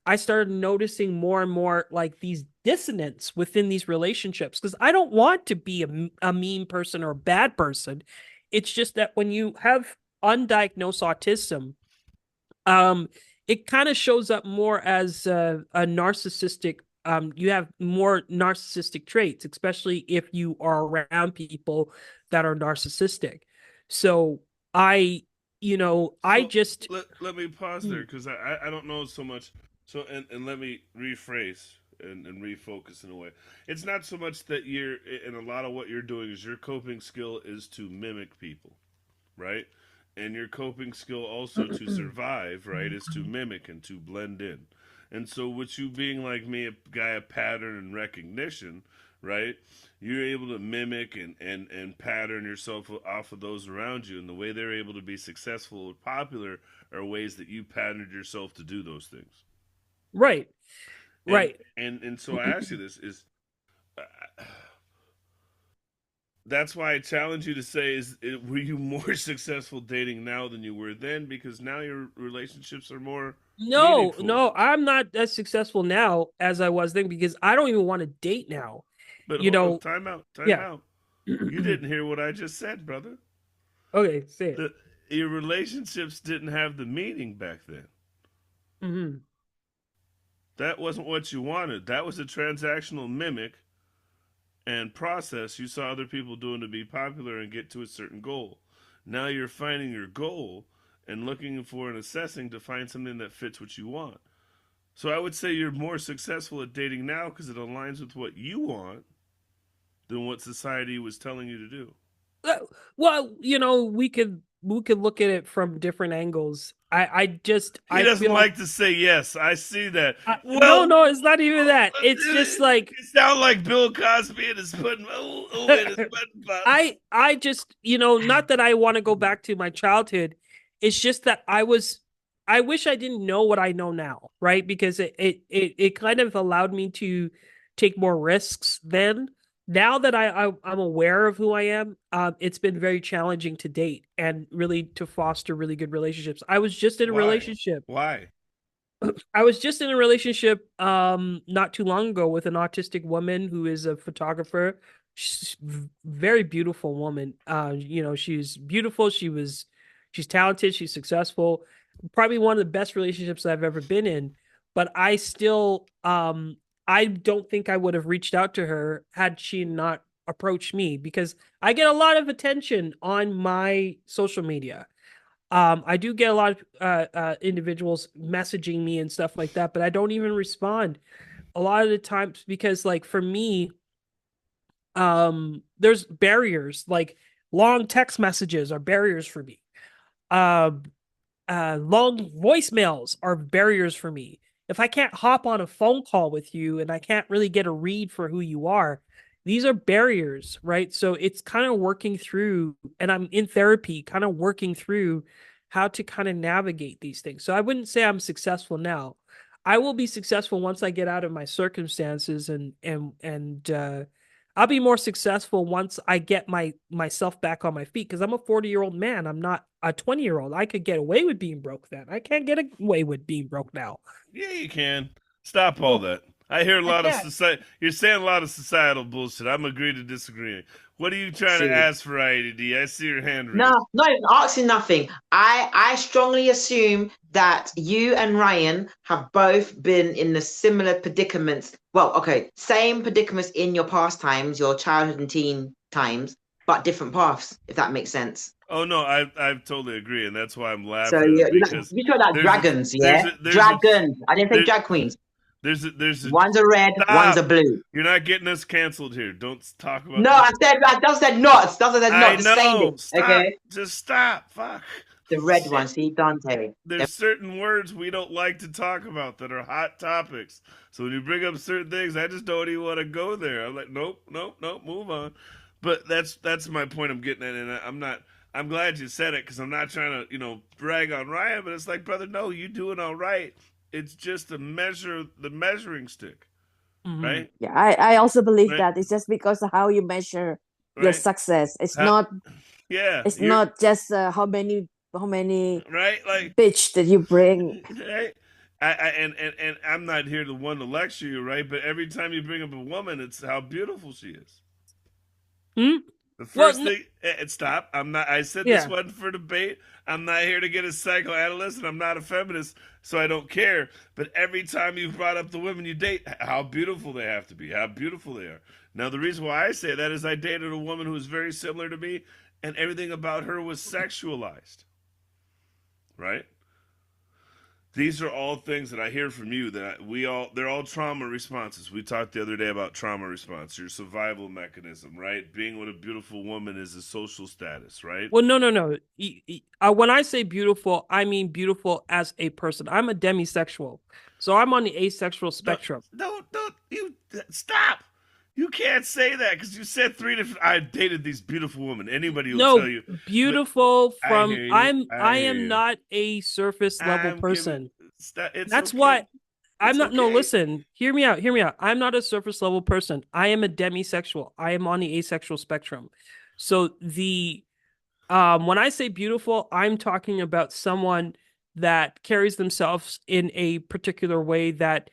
I started noticing more and more like these dissonance within these relationships because I don't want to be a mean person or a bad person. It's just that when you have undiagnosed autism, um, it kind of shows up more as a narcissistic. You have more narcissistic traits, especially if you are around people that are narcissistic. So I, I So just. let me pause there because I don't know so much. So and let me rephrase and refocus in a way. It's not so much that you're and a lot of what you're doing is your coping skill is to mimic people, right? And your coping skill also to survive, right, is to mimic and to blend in. And so with you being like me, a guy of pattern and recognition, right? You're able to mimic and pattern yourself off of those around you. And the way they're able to be successful or popular are ways that you patterned yourself to do those things. Right, And right. and so I ask you this is that's why I challenge you to say were you more successful dating now than you were then because now your relationships are more No, meaningful. no, I'm not as successful now as I was then because I don't even want to date now. But You hold on, know, time out, time yeah. out. You didn't hear what I just said, brother. Okay, say it. The Your relationships didn't have the meaning back then. Hmm. That wasn't what you wanted. That was a transactional mimic and process you saw other people doing to be popular and get to a certain goal. Now you're finding your goal and looking for and assessing to find something that fits what you want. So I would say you're more successful at dating now because it aligns with what you want than what society was telling you to do. Well, we could look at it from different angles. He I doesn't feel like like to say yes. I see that. no, Well, no, it's not even that. It's just like you sound like Bill Cosby and his button. In his button pops. I just, not that I want to go back to my childhood. It's just that I wish I didn't know what I know now, right? Because it kind of allowed me to take more risks then. Now that I'm aware of who I am, it's been very challenging to date and really to foster really good relationships. Why? Why? I was just in a relationship not too long ago with an autistic woman who is a photographer. She's very beautiful woman. She's beautiful. She's talented, she's successful. Probably one of the best relationships I've ever been in. But I don't think I would have reached out to her had she not approached me because I get a lot of attention on my social media. I do get a lot of individuals messaging me and stuff like that, but I don't even respond a lot of the times because, like, for me, there's barriers. Like, long text messages are barriers for me. Um, long voicemails are barriers for me. If I can't hop on a phone call with you and I can't really get a read for who you are, these are barriers, right? So it's kind of working through, and I'm in therapy, kind of working through how to kind of navigate these things. So I wouldn't say I'm successful now. I will be successful once I get out of my circumstances, and I'll be more successful once I get myself back on my feet, because I'm a 40-year-old man. I'm not a 20-year-old. I could get away with being broke then. I can't get away with being broke now. Yeah, you can. Stop all No, that. I hear a I lot of can't. society. You're saying a lot of societal bullshit. I'm agreeing to disagree. What are you trying to See. ask for, IDD? I see your hand No, raised. not even asking nothing. I strongly assume that you and Ryan have both been in the similar predicaments. Well, okay, same predicaments in your pastimes, your childhood and teen times, but different paths, if that makes sense. Oh no, I totally agree, and that's why I'm So laughing at him because you talk about there's a dragons, there's yeah? a there's a Dragons. I didn't say there, drag queens. there's a One's a red, one's a stop. blue. You're not getting us canceled here. Don't talk about No, the. I just said not. That's said I not. Just saying know. it. Stop. Okay. Just stop. Fuck. The red one, see Dante. There's certain words we don't like to talk about that are hot topics. So when you bring up certain things, I just don't even want to go there. I'm like, nope, nope, nope, move on. But that's my point I'm getting at, and I'm not. I'm glad you said it because I'm not trying to brag on Ryan, but it's like, brother, no, you doing all right. It's just the measuring stick, Mm-hmm. right? Yeah, I also believe Right, that it's just because of how you measure your right. success. It's How, not yeah, it's you're not just how many right. Like bitch that you bring. right? And I'm not here to one to lecture you, right? But every time you bring up a woman, it's how beautiful she is. Hmm. The Well, first thing, stop. I'm not. I said this yeah. wasn't for debate. I'm not here to get a psychoanalyst, and I'm not a feminist, so I don't care. But every time you brought up the women you date, how beautiful they have to be, how beautiful they are. Now, the reason why I say that is I dated a woman who was very similar to me, and everything about her was sexualized, right? These are all things that I hear from you that they're all trauma responses. We talked the other day about trauma response, your survival mechanism, right? Being with a beautiful woman is a social status, right? Well, no, no, no. When I say beautiful, I mean beautiful as a person. I'm a demisexual, so I'm on the asexual No, spectrum. don't you stop. You can't say that because you said three different. I dated these beautiful women. Anybody will tell No, you, but beautiful I from hear you. I'm I I hear am you. not a surface level I'm giving. person. It's That's okay. why I'm It's not. No, okay. listen, hear me out, hear me out. I'm not a surface level person. I am a demisexual. I am on the asexual spectrum. So the when I say beautiful, I'm talking about someone that carries themselves in a particular way that,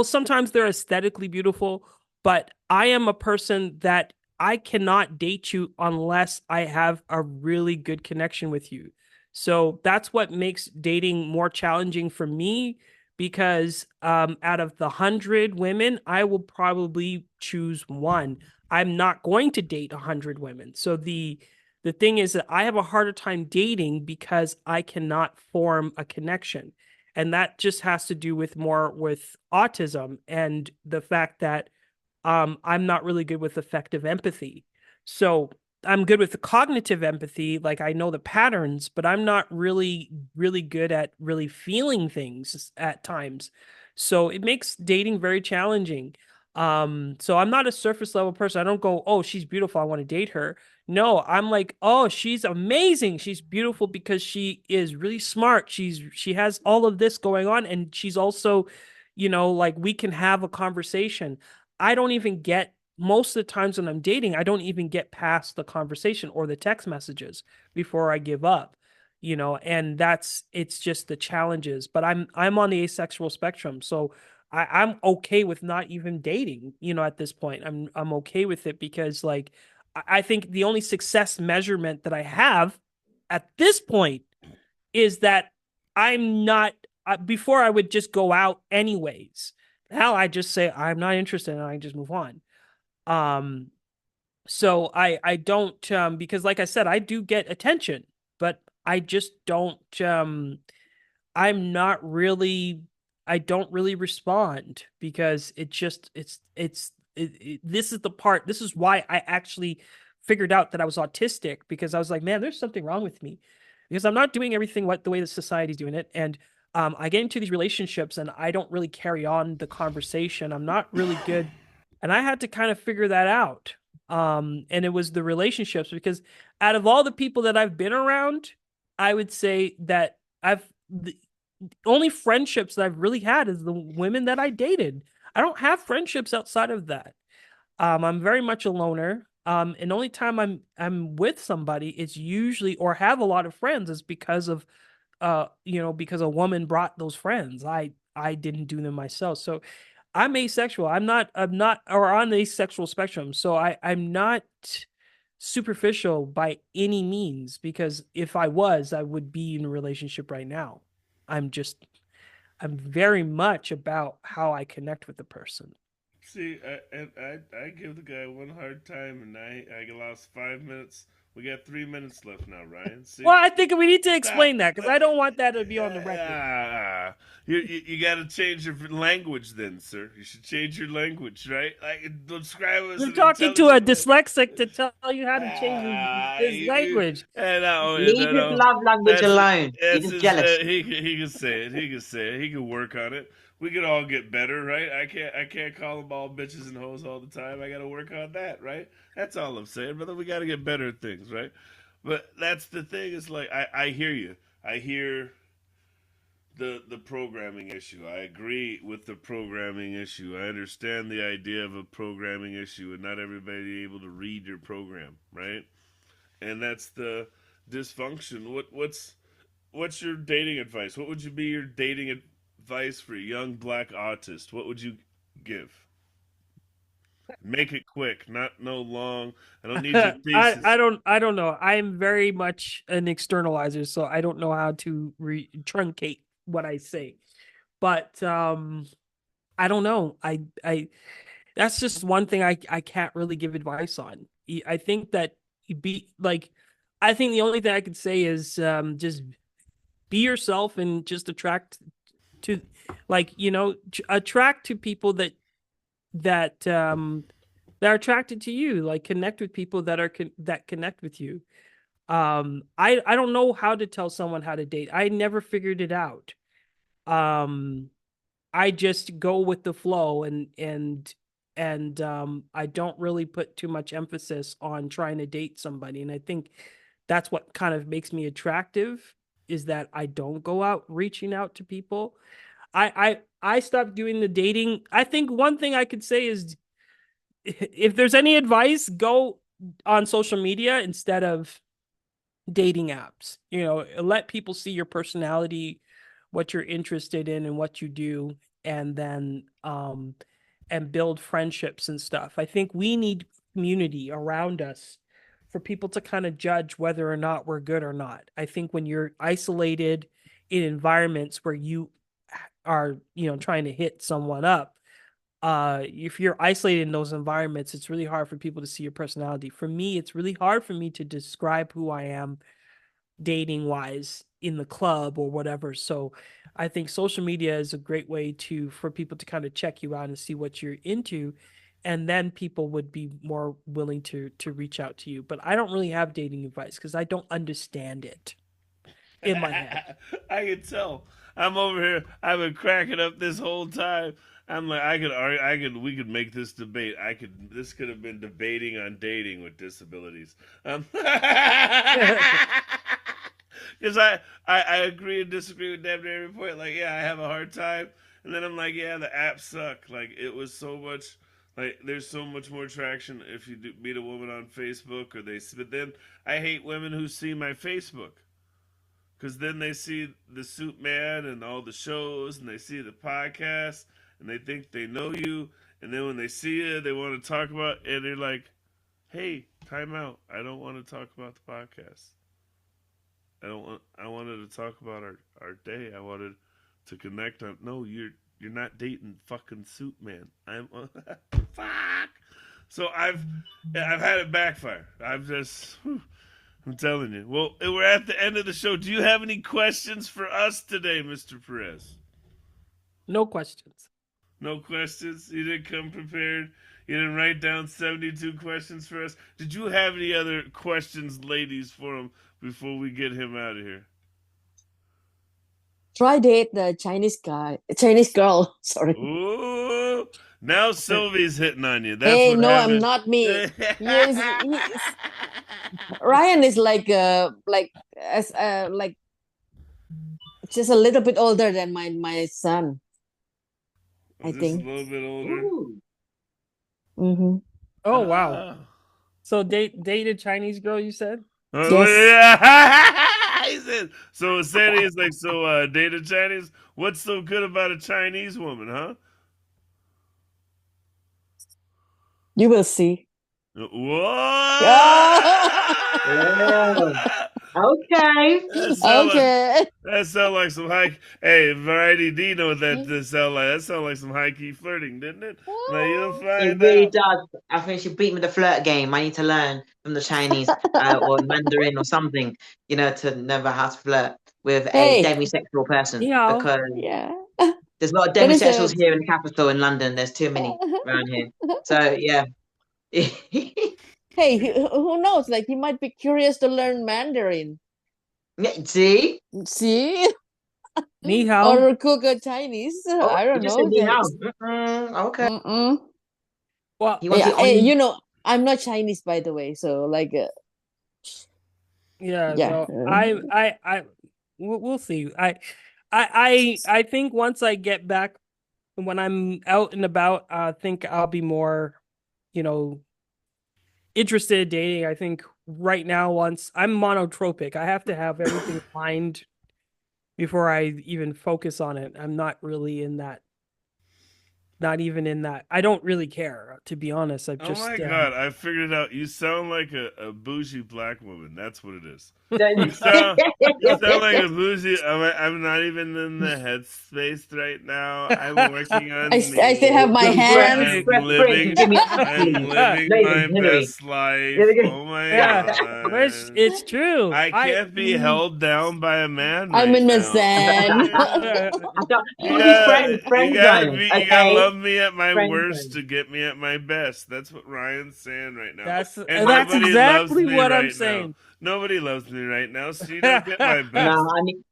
sometimes they're aesthetically beautiful, but I am a person that I cannot date you unless I have a really good connection with you. So that's what makes dating more challenging for me, because out of the 100 women, I will probably choose one. I'm not going to date 100 women. So the thing is that I have a harder time dating because I cannot form a connection. And that just has to do with more with autism and the fact that I'm not really good with effective empathy. So I'm good with the cognitive empathy, like I know the patterns, but I'm not really, really good at really feeling things at times. So it makes dating very challenging. So I'm not a surface level person. I don't go, oh, she's beautiful, I want to date her. No, I'm like, oh, she's amazing. She's beautiful because she is really smart. She has all of this going on, and she's also, like, we can have a conversation. I don't even get most of the times when I'm dating, I don't even get past the conversation or the text messages before I give up, and it's just the challenges. But I'm on the asexual spectrum, so I'm okay with not even dating, at this point. I'm okay with it because, like, I think the only success measurement that I have at this point is that I'm not, before I would just go out anyways. Hell, I just say I'm not interested and I just move on. So I don't, because like I said, I do get attention, but I just don't I'm not really I don't really respond because it just this is the part, this is why I actually figured out that I was autistic, because I was like, man, there's something wrong with me because I'm not doing everything what the way the society's doing it. And I get into these relationships and I don't really carry on the conversation. I'm not really good. And I had to kind of figure that out. And it was the relationships, because out of all the people that I've been around, I would say that the only friendships that I've really had is the women that I dated. I don't have friendships outside of that. I'm very much a loner. And the only time I'm with somebody, it's usually, or have a lot of friends, is because of because a woman brought those friends. I didn't do them myself. So I'm asexual. I'm not or on the asexual spectrum. So I'm not superficial by any means, because if I was, I would be in a relationship right now. I'm just I'm very much about how I connect with the person. See, I give the guy one hard time, and I lost 5 minutes. We got 3 minutes left now, Ryan. See, Well, I think we need to stop. explain that because I don't want that to be on the record. You got to change your language, then, sir. You should change your language, right? Like, describe us You're an talking to a intelligent way. dyslexic to tell you how to change his language. Leave his No. love language That's alone. You're that's just his. jealous. He can say it. He can say it. He can work on it. We could all get better, right? I can't call them all bitches and hoes all the time. I got to work on that, right? That's all I'm saying, brother. We got to get better at things, right? But that's the thing. Is like I hear you. I hear the programming issue. I agree with the programming issue. I understand the idea of a programming issue and not everybody able to read your program, right? And that's the dysfunction. What's your dating advice? What would you be your dating advice for a young black autist? What would you give? Make it quick, not no long. I don't need your thesis. I don't know. I am very much an externalizer, so I don't know how to truncate what I say. But I don't know. I That's just one thing I can't really give advice on. I think that you be like I think the only thing I could say is just be yourself and just attract to attract to people that that are attracted to you, like connect with people that connect with you. I don't know how to tell someone how to date. I never figured it out. Um I just go with the flow, and I don't really put too much emphasis on trying to date somebody. And I think that's what kind of makes me attractive, is that I don't go out reaching out to people. I stopped doing the dating. I think one thing I could say is, if there's any advice, go on social media instead of dating apps. Let people see your personality, what you're interested in, and what you do, and then and build friendships and stuff. I think we need community around us for people to kind of judge whether or not we're good or not. I think when you're isolated in environments where you are, trying to hit someone up, if you're isolated in those environments, it's really hard for people to see your personality. For me, it's really hard for me to describe who I am dating wise in the club or whatever. So I think social media is a great way for people to kind of check you out and see what you're into. And then people would be more willing to reach out to you. But I don't really have dating advice because I don't understand it in my head. I can tell. I'm over here. I've been cracking up this whole time. I'm like, we could make this debate. This could have been debating on dating with disabilities. Because I agree and disagree with damn near every point. Like, yeah, I have a hard time, and then I'm like, yeah, the apps suck. Like, it was so much. Like, there's so much more traction if you meet a woman on Facebook, But then I hate women who see my Facebook. Because then they see the SuitMan and all the shows, and they see the podcast, and they think they know you. And then when they see you, they want to talk about, and they're like, "Hey, time out! I don't want to talk about the podcast. I wanted to talk about our day. I wanted to connect on. No, you're not dating fucking SuitMan. I'm fuck. So I've had it backfire. I've just." Whew, I'm telling you. Well, we're at the end of the show. Do you have any questions for us today, Mr. Perez? No questions. No questions? You didn't come prepared? You didn't write down 72 questions for us? Did you have any other questions, ladies, for him before we get him out of here? Try date the Chinese guy, Chinese girl. Sorry. Ooh, now Sylvie's hitting on you. That's Hey, what no, I'm happened. not me. Yes, Ryan is like as like just a little bit older than my son, I Just a think. little bit older. Ooh. Mm-hmm. Oh wow. Ah. So date a Chinese girl, you said? Yes, Yeah. He said, so Sandy is like, so date a Chinese? What's so good about a Chinese woman, huh? you will see. What? Okay. That sound like Okay. that sound like some high. Hey, Variety D know what that sound like. That sound like some high key flirting, didn't it? Like you'll It find really out. does. I think she beat me the flirt game. I need to learn from the Chinese or Mandarin or something, to know how to flirt with a Hey, demisexual person Yeah. because yeah. there's a lot of That is demisexuals a. here in the capital in London. There's too many around here. So yeah. Hey, who knows? Like you might be curious to learn Mandarin. Yeah, see? See, Ni hao. or cook a Chinese. Oh, I you don't just said know. ni hao. Okay. Mm-mm. Well, He wants Yeah, it hey, on. I'm not Chinese, by the way. So like, yeah, yeah. so we'll see. I think once I get back when I'm out and about, I think I'll be more, you know, interested in dating. I think right now, once I'm monotropic, I have to have everything aligned before I even focus on it. I'm not really in that, not even in that. I don't really care, to be honest. I've Oh my just, God, I figured it out. You sound like a bougie black woman. That's what it is. Don't- You sound like a bougie. I'm not even in the headspace right now. I'm working on I still have me. my Fresh, hands. I'm fresh prince, living. Jimmy I'm Ashley, living Nathan my Hillary. best life. Oh my yeah, it's, God. it's true. I can't be held down by a man I'm right in the now. zen. I got, You you need gotta, friend zone, you gotta okay? love me at my Friend worst zone. to get me at my best. That's what Ryan's saying right now. And That's nobody loves exactly me what I'm right now. saying. Nobody loves me right now, so you don't get my No, best.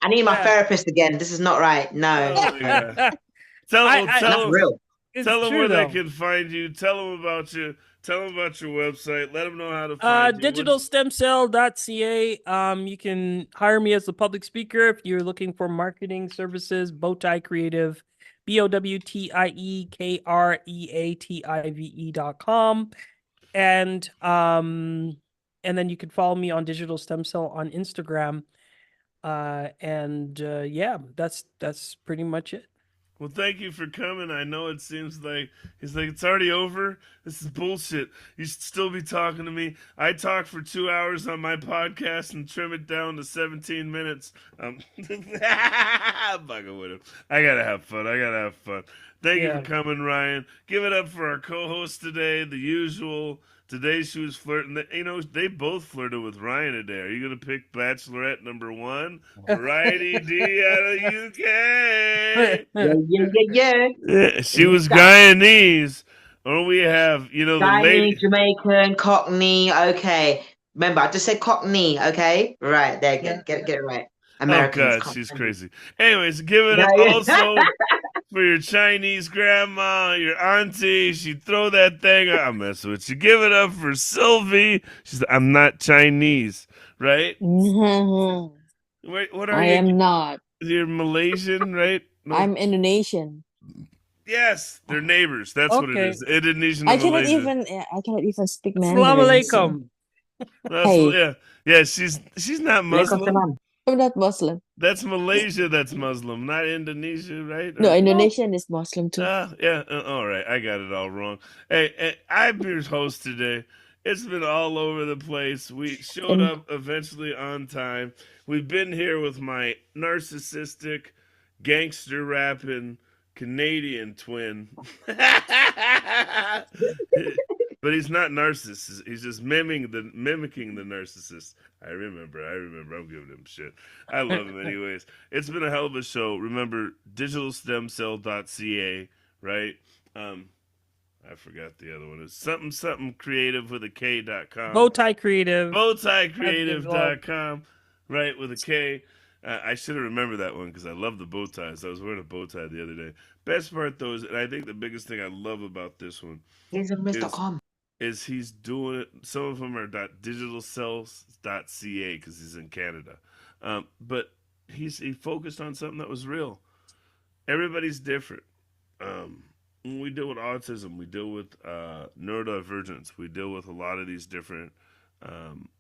I need my Yeah. therapist again. This is not right. No, Oh my God. that's real. It's Tell them true where they though. can find you. Tell them about you. Tell them about your website. Let them know how to find you. Digitalstemcell.ca. You can hire me as a public speaker if you're looking for marketing services. Bowtie Creative, BOWTIEKREATIVE.com. And then you can follow me on Digital Stem Cell on Instagram. Yeah, that's pretty much it. Well, thank you for coming. I know it seems like he's like it's already over. This is bullshit. You should still be talking to me. I talk for 2 hours on my podcast and trim it down to 17 minutes. I'm fucking with him. I gotta have fun. I gotta have fun. Thank you for Yeah. coming, Ryan. Give it up for our co-host today, the usual. Today she was flirting. They both flirted with Ryan today. Are you gonna pick Bachelorette number one? Righty D out of UK. Yeah, yeah, yeah, yeah. Yeah, she And was that Guyanese. Or we have, the Chinese, lady. Jamaican, Cockney. Okay, remember I just said Cockney. Okay, right there, Yeah. get it right. Oh Americans, God, Cockney. she's crazy. Anyways, give it Yeah, up yeah. also for your Chinese grandma, your auntie. She'd throw that thing. I'm messing with you. Give it up for Sylvie. She's. I'm not Chinese, right? I Wait, what are you? am not. You're Malaysian, right? No. I'm Indonesian. Yes, they're neighbors. That's what it Okay. is. Indonesian and Malaysia. I cannot even speak Assalamu Mandarin. So alaikum. That's hey, yeah, yeah. She's not Alaikum Muslim. salam. I'm not Muslim. That's Malaysia. That's Muslim, not Indonesia, right? No, Or Indonesian is Muslim too. yeah. All right, I got it all wrong. Hey, I'm your host today. It's been all over the place. We showed And up eventually on time. We've been here with my narcissistic, gangster rapping Canadian twin. But he's not narcissist. He's just mimicking the narcissist. I remember. I'm giving him shit. I love him anyways. It's been a hell of a show. Remember digitalstemcell.ca, right? Um, I forgot the other one. It's something creative with a K.com. Bowtie Creative. Bowtiecreative.com, right, with a K. I should have remembered that one because I love the bow ties. I was wearing a bow tie the other day. Best part, though, is, and I think the biggest thing I love about this one He's a is Miss.com. is he's doing it. Some of them are .digitalcells.ca because he's in Canada, but he focused on something that was real. Everybody's different. When we deal with autism, we deal with neurodivergence, we deal with a lot of these different um,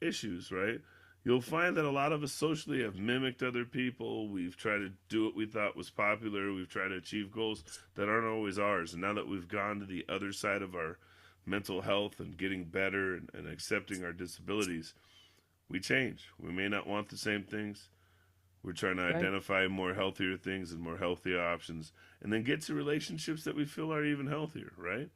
issues, right? You'll find that a lot of us socially have mimicked other people. We've tried to do what we thought was popular. We've tried to achieve goals that aren't always ours. And now that we've gone to the other side of our mental health and getting better and accepting our disabilities, we change. We may not want the same things. We're trying to Right. identify more healthier things and more healthier options, and then get to relationships that we feel are even healthier, right?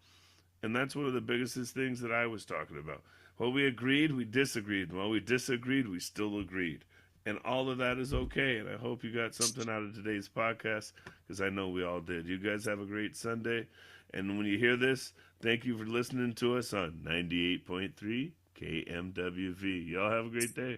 And that's one of the biggest things that I was talking about. While we agreed, we disagreed. While we disagreed, we still agreed. And all of that is okay. And I hope you got something out of today's podcast because I know we all did. You guys have a great Sunday. And when you hear this, thank you for listening to us on 98.3 KMWV. Y'all have a great day.